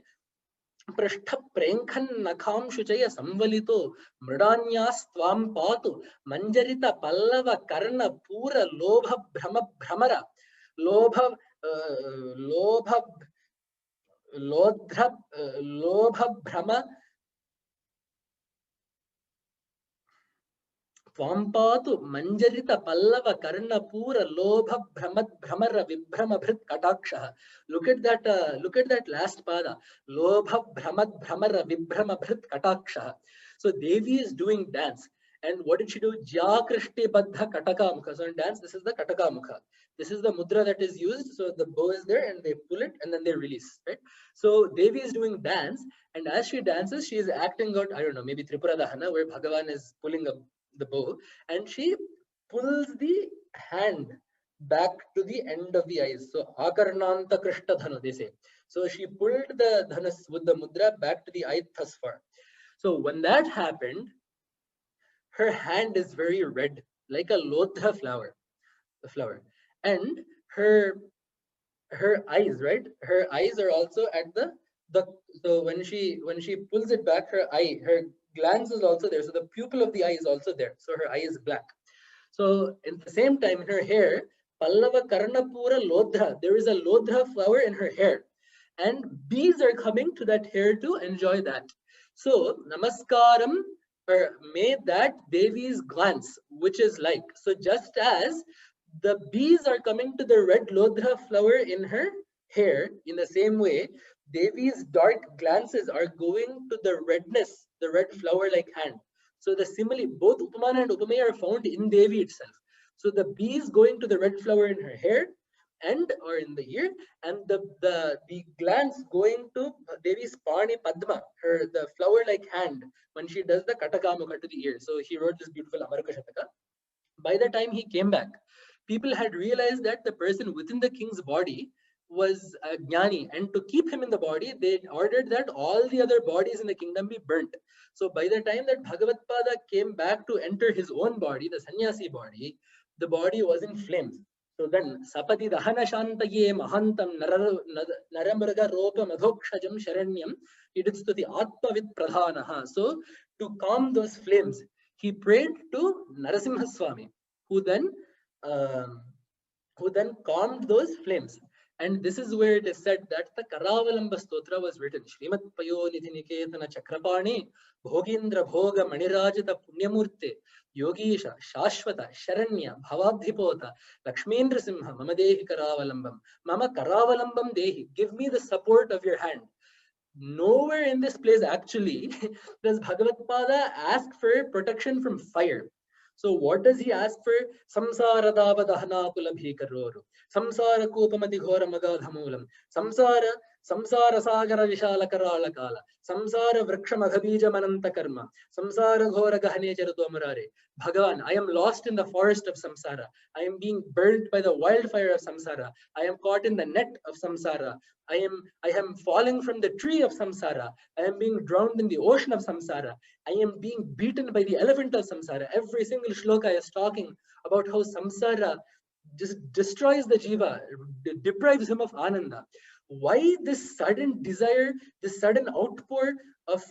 पृष्ठ प्रेंखन नखाम शुचय संवलितो मृडान्यास्त्वां पातु मंजरित पल्लव कर्ण पूर लोभ भ्रम भ्रमर लोभ लोभ लोध्र लोभ भ्रम त्वांपातु मंजरित पल्लव कर्ण पूर लोभ भ्रम भ्रमर विभ्रम भृत कटाक्षः. Look at that last pada, लोभ भ्रम भ्रमर विभ्रम भृत कटाक्षः. So Devi is doing dance, and what did she do? Jakrishti baddha kataka mukha. So in dance, this is the kataka mukha. This is the mudra that is used. So the bow is there, and they pull it, and then they release, right? So Devi is doing dance, and as she dances, she is acting out, I don't know, maybe Tripura Dahana, where Bhagavan is pulling up the bow, and she pulls the hand back to the end of the eyes. So Akarnanta Krishna Dhanu, they say. So she pulled the dhanas with the mudra back to the eye thus far. So when that happened, her hand is very red, like a lodha flower, the flower, and her eyes, right? Her eyes are also at the so when she pulls it back, her glance is also there. So the pupil of the eye is also there. So her eye is black. So at the same time, in her hair, Pallava Karnapura Lodha, there is a Lodha flower in her hair. And bees are coming to that hair to enjoy that. So Namaskaram, or may that Devi's glance, which is like, so just as the bees are coming to the red Lodha flower in her hair, in the same way, Devi's dark glances are going to the redness, the red flower-like hand. So the simile, both Upamana and Upamaya are found in Devi itself. So the bees going to the red flower in her hair and or in the ear, and the glance going to Devi's Pani Padma, the flower-like hand, when she does the Katakamukha to the ear. So he wrote this beautiful Amaruka Shataka. By the time he came back, people had realized that the person within the king's body was a Jnani, and to keep him in the body, they ordered that all the other bodies in the kingdom be burnt. So by the time that Bhagavatpada came back to enter his own body, the sannyasi body, the body was in flames. So then, Sapati Dahana Shantaye Mahantam Naramraga Ropa Madhokshajam Sharanyam, he did stuti Atmavit Pradhanaha. So to calm those flames, he prayed to Narasimha Swami, who then calmed those flames. And this is where it is said that the Karavalamba Stotra was written. Srimat Payonidhi Niketana Chakrapani Bhogindra Bhoga Manirajata Punyamurte Yogisha Shashwata Sharanya Bhavabdhipota Lakshmendra Simha Mama Dehi Karavalambam Mama Karavalambam Dehi. Give me the support of your hand. Nowhere in this place actually does Bhagavatpada ask for protection from fire. So what does he ask for? Samsara dava dahana kula bhikaroru. Samsara kopamati ghora magadhamulam. Samsara sagara vishala karala kala. Samsara vriksha maghabija mananta karma. Samsara ghora gahane charutu amarare. Bhagavan, I am lost in the forest of samsara. I am being burnt by the wildfire of samsara. I am caught in the net of samsara. I am falling from the tree of samsara. I am being drowned in the ocean of samsara. I am being beaten by the elephant of samsara. Every single shloka is talking about how samsara just destroys the jiva, deprives him of ananda. Why this sudden desire, this sudden outpour of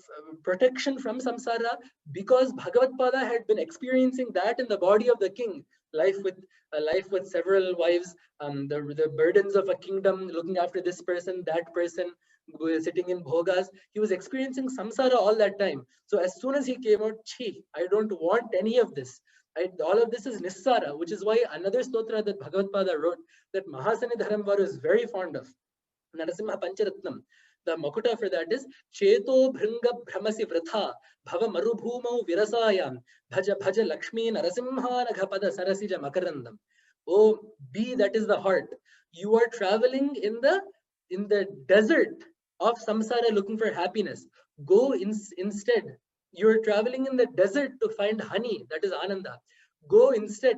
protection from samsara? Because Bhagavatpada had been experiencing that in the body of the king, life with several wives, the burdens of a kingdom, looking after this person, that person, sitting in bhogas. He was experiencing samsara all that time. So as soon as he came out, chi, I don't want any of this. All of this is nissara, which is why another stotra that Bhagavatpada wrote that Mahasani Dharamvaru is very fond of, Narasimha Pancharatnam. The Makuta for that is Cheto Bhringa Brahmasi Vratha Bhava Marubhumau Virasayam Bhaja Bhaja Lakshmi Narasimha Naghapada Sarasija Makarandam. Oh, B, that is the heart. You are traveling in the desert of samsara looking for happiness. Go instead. You are traveling in the desert to find honey, that is Ananda. Go instead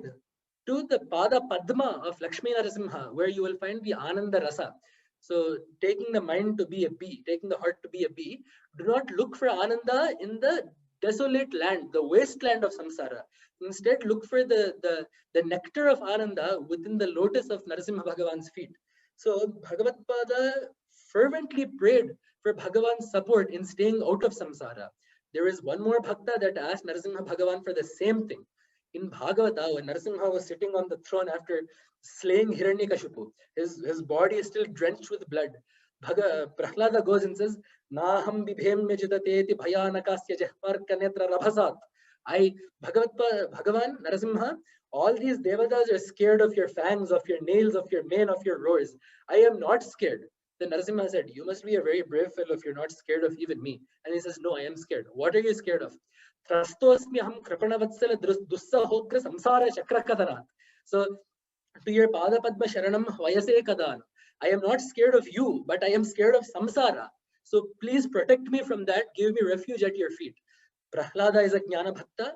to the Pada Padma of Lakshmi Narasimha, where you will find the Ananda Rasa. So taking the mind to be a bee, taking the heart to be a bee, do not look for Ananda in the desolate land, the wasteland of samsara. Instead, look for the nectar of Ananda within the lotus of Narasimha Bhagavan's feet. So Bhagavatpada fervently prayed for Bhagavan's support in staying out of samsara. There is one more bhakta that asked Narasimha Bhagavan for the same thing. In Bhagavata, when Narasimha was sitting on the throne after slaying Hiranyakashipu, his body is still drenched with blood. Prahlada goes and says, Naham bibhem jitateti bhayanakasya jahparka netra rabhasat. Bhagavan, Narasimha, all these devatas are scared of your fangs, of your nails, of your mane, of your roars. I am not scared. Then Narasimha said, you must be a very brave fellow if you're not scared of even me. And he says, no, I am scared. What are you scared of? Trastosmyaham krapanavatssala dussahogra samsara chakrakadanat. So, to your Pada Padma Sharanam Vayase Kadan. I am not scared of you, but I am scared of samsara. So please protect me from that. Give me refuge at your feet. Prahlada is a Jnana Bhakta.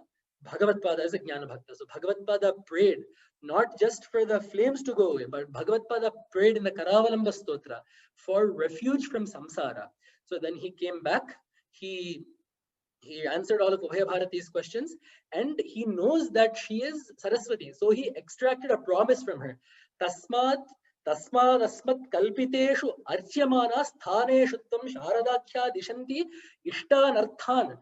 Bhagavatpada is a Jnana Bhakta. So Bhagavatpada prayed not just for the flames to go away, but Bhagavatpada prayed in the Karavalamba Stotra for refuge from samsara. So then he came back. He answered all of Ubhaya Bharati's questions, and he knows that she is Saraswati. So he extracted a promise from her. Tasmat asmat kalpiteshu archyamana sthaneshu tvam sharadakya dishanti ishtanarthan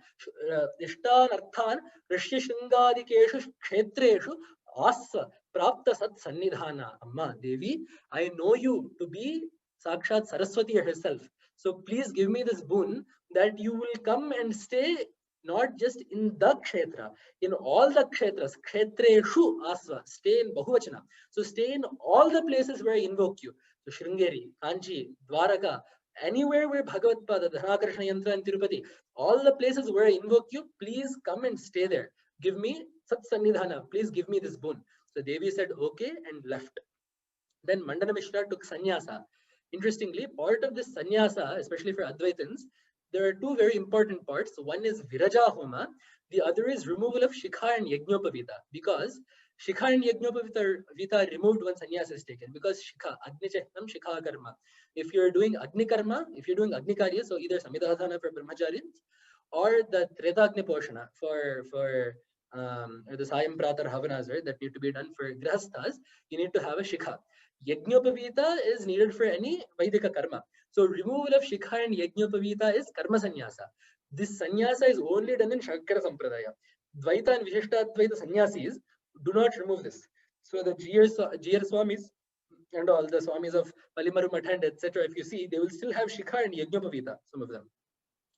rishya shringadikeshu kshetreshu asva prapta sat sannidhana. Amma Devi, I know you to be Sakshat Saraswati herself. So please give me this boon that you will come and stay not just in the kshetra, in all the kshetras, kshetreshu asva, stay in Bahuvachana. So stay in all the places where I invoke you. So Sringeri, Kanchi, Dwaraka, anywhere where Bhagavatpada, Dhanakarshana Yantra and Tirupati, all the places where I invoke you, please come and stay there. Give me Sat Sannidhana, please give me this boon. So Devi said okay and left. Then Mandana Mishra took sannyasa. Interestingly, part of this sannyasa, especially for Advaitins, there are two very important parts. One is Viraja Homa, the other is removal of Shikha and Yajnopavita. Because Shikha and Yajnopavita removed when sannyasa is taken. Because Shikha, Agni Chahnam, Shikha Karma. If you're doing Agni Karma, if you're doing Agni Karya, so either Samidhadhana for Brahmacharyans or the Tretagni Poshana for the Sayam Pratar Havanas, right, that need to be done for Grihasthas, you need to have a Shikha. Yajnopavita is needed for any Vaidika karma. So removal of Shikha and Yajnopavita is karma sannyasa. This sannyasa is only done in Shankara Sampradaya. Dvaita and Vishishtadvaita sannyasis do not remove this. So the GR Swamis and all the Swamis of Palimaru Matha and etc., if you see, they will still have Shikha and Yajnopavita, some of them.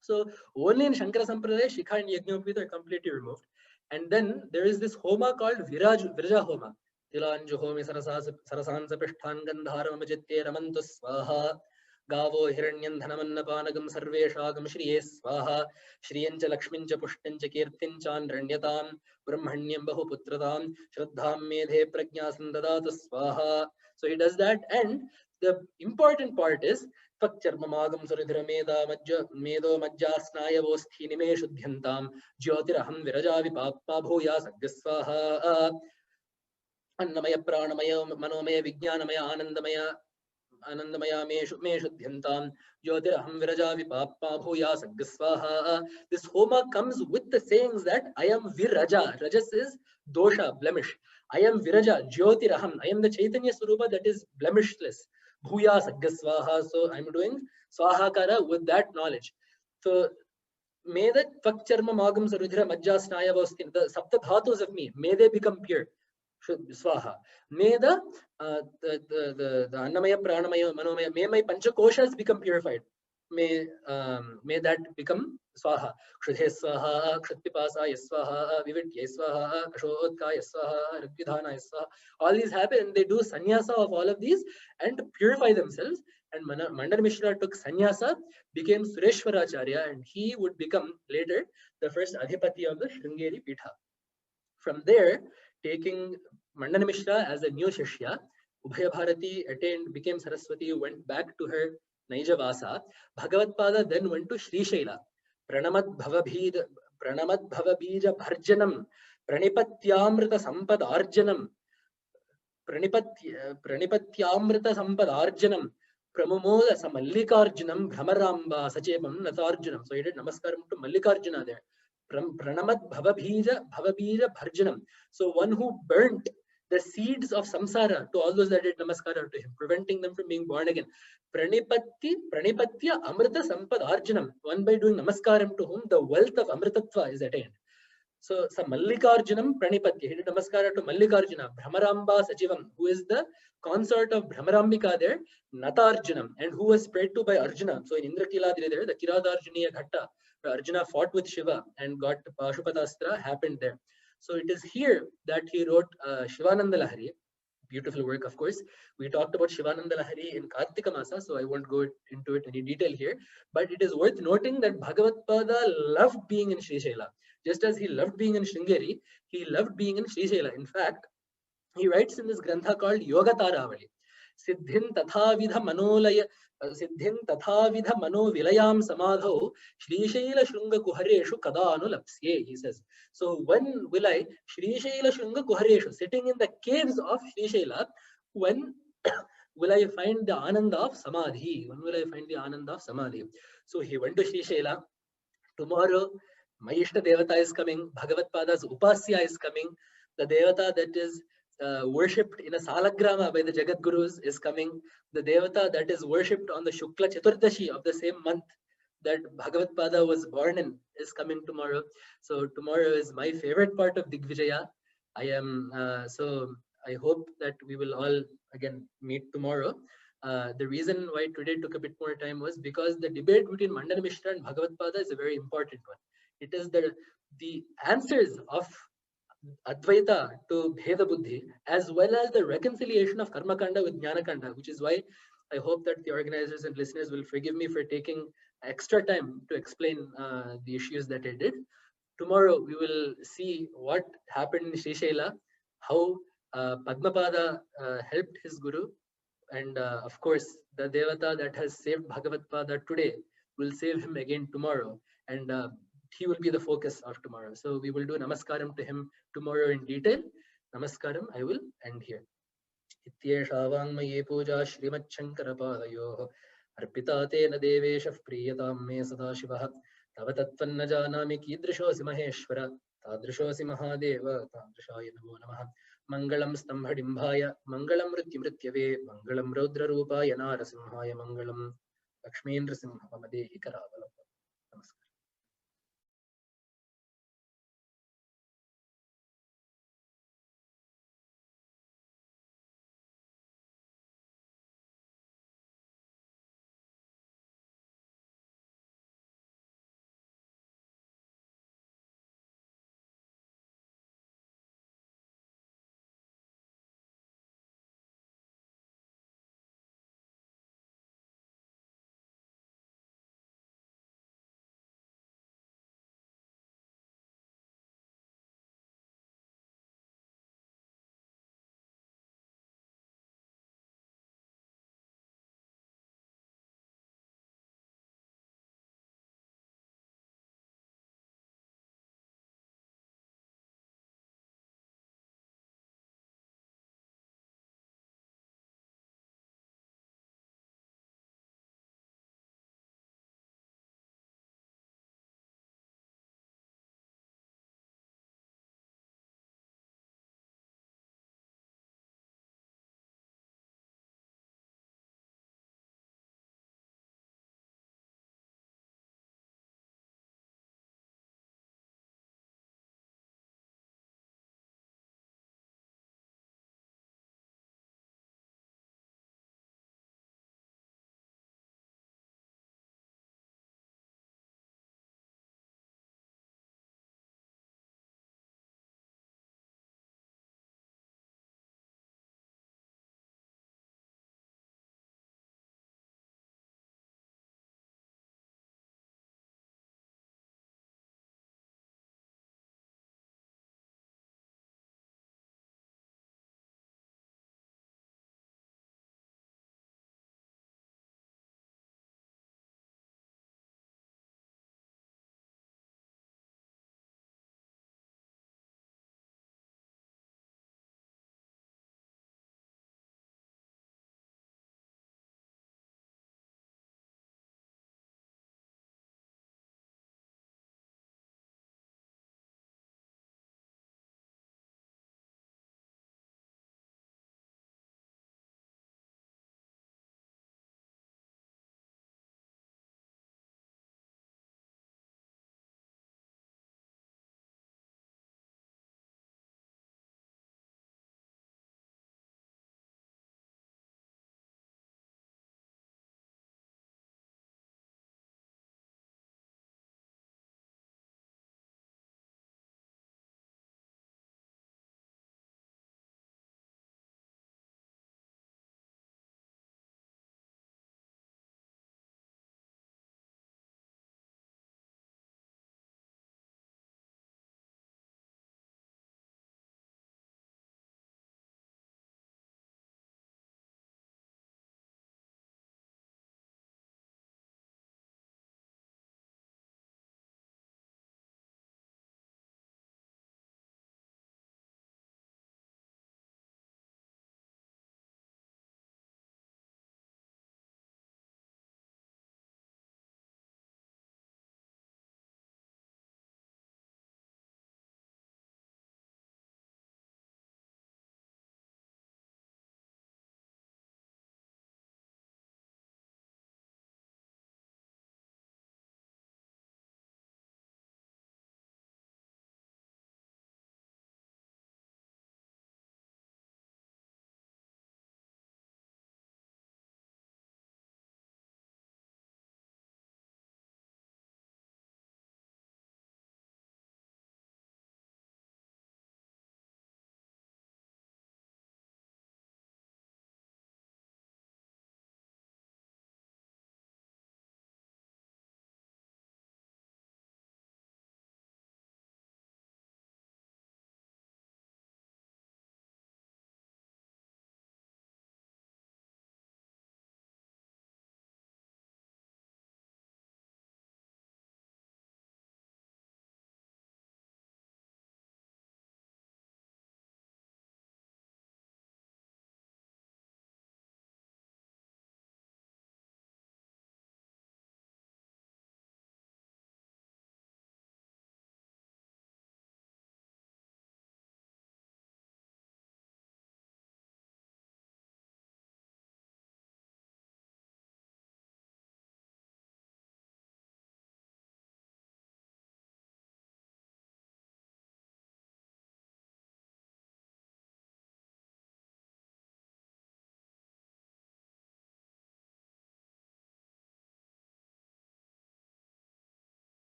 So only in Shankara Sampradaya, Shikha and Yajnopavita are completely removed. And then there is this Homa called Viraja Homa. Tilanju homi sarasansa pishtan gandharam amajitye ramantu swaha गावो हिरण्यं धनमन्नपानकं सर्वेषागं श्रिये स्वाहा श्रियं च लक्ष्मीं च पुष्टिं च कीर्तिं चान्रण्यतां ब्रह्मण्यं बहुपुत्रतां श्रद्धां मेधे प्रज्ञां ददातु स्वाहा. So he does that, and the important part is Fakcharmamagam Suridhira Medo Majja Snayavosthi Nime Shuddhyantam Jyotiraham Virajavi Papa Bhuya Saggasvaha Annamaya Pranamaya Manomaya Vijnanamaya Anandamaya me Shuddhyantam Jyotiraham Virajavi Papa Bhuya Saggasvaha. This Homa comes with the sayings that I am Viraja. Rajas is dosha, blemish. I am Viraja, Jyotiraham. I am the Chaitanya Swarupa that is blemishless. Bhuya Saggasvaha. So I'm doing Swahakara with that knowledge. So may the Fakcharma Magam Sarudhira Majja Snayavostin, the Sapta Dhatus of me, may they become pure. Swaha. May the Annamaya, Pranamaya, Manomaya, may my Panchakoshas become purified. May that become Swaha. Kshudhe Swaha, Kshutpipasa Yaswaha, Vividya Swaha, Kashodka Yaswaha, Rigvidhana Yaswaha. All these happen and they do sannyasa of all of these and purify themselves. And Mandana Mishra took sannyasa, became Sureshwaracharya, and he would become later the first Adhipati of the Sringeri Pitha. From there, taking Mandana Mishra as a new Shishya, Ubhaya Bharati attained, became Saraswati, went back to her Naijavasa. Bhagavatpada then went to Sri Shaila. Pranamad Bhavabija Bharjanam, Pranipatyamrita Sampad Arjanam, Pranipatyamrita Sampad Arjanam, Pramumoda Samallikarjunam, Brahmaramba Sachepam Natarjunam. So he did Namaskaram to Mallikarjuna there. Pranamat Bhavabija Bharjanam. So one who burnt the seeds of samsara to all those that did namaskara to him, preventing them from being born again. Pranipatya Amrita Sampad Arjanam. One by doing namaskaram to whom the wealth of Amritatva is attained. So Mallikarjunam Pranipatya. He did namaskara to Mallikarjuna. Brahmaramba Sachivam, who is the consort of Brahmarambika there, Natarjunam, and who was prayed to by Arjuna. So in Indrakiladri there, the Kiradarjuniya Ghatta, Arjuna fought with Shiva and got Pashupatastra happened there. So it is here that he wrote Shivananda Lahari, beautiful work, of course. We talked about Shivananda Lahari in Kartika Masa, so I won't go into it any detail here. But it is worth noting that Bhagavatpada loved being in Sri Shaila. Just as he loved being in Sringeri, he loved being in Sri Shaila. In fact, he writes in this grantha called Yoga Taravali. Siddhin tathavidha manolaya Siddhin tathavidha mano vilayam samadho Shri Shaila Shunga Kuhareshu kadanu lapsye, he says. So when will I Shri Shaila Shunga Kuhareshu, sitting in the caves of Shri Shaila, when will I find the Ananda of Samadhi? When will I find the Ananda of Samadhi? So he went to Shri Shaila. Tomorrow my Ishta Devata is coming, Bhagavatpada's Upasya is coming, the Devata that is worshipped in a Salagrama by the Jagat Gurus is coming. The Devata that is worshipped on the Shukla Chaturdashi of the same month that Bhagavatpada was born in is coming tomorrow. So tomorrow is my favorite part of Digvijaya. So I hope that we will all again meet tomorrow. The reason why today took a bit more time was because the debate between Mandana Mishra and Bhagavatpada is a very important one. It is the answers of Advaita to Bheda Buddhi, as well as the reconciliation of Karma Kanda with Jnana Kanda, which is why I hope that the organizers and listeners will forgive me for taking extra time to explain the issues that I did. Tomorrow we will see what happened in Sri Shaila, how Padmapada helped his Guru, and of course the Devata that has saved Bhagavatpada today will save him again tomorrow. And he will be the focus of tomorrow. So we will do Namaskaram to him tomorrow in detail. Namaskaram, I will end here. Ityesha vangmaye puja Srimad Shankarapaadayoh Arpita tena deveshah priyatam me sadashivah Tava tattvanna janami kidrishosi maheshwara Tadrishosi mahadeva Tadrishaya namo namaha Mangalam stambhadimbhaya Mangalam mrityamrityave Mangalam raudrarupaya narasimhaya Mangalam Lakshmendra simha pamadehi karavalam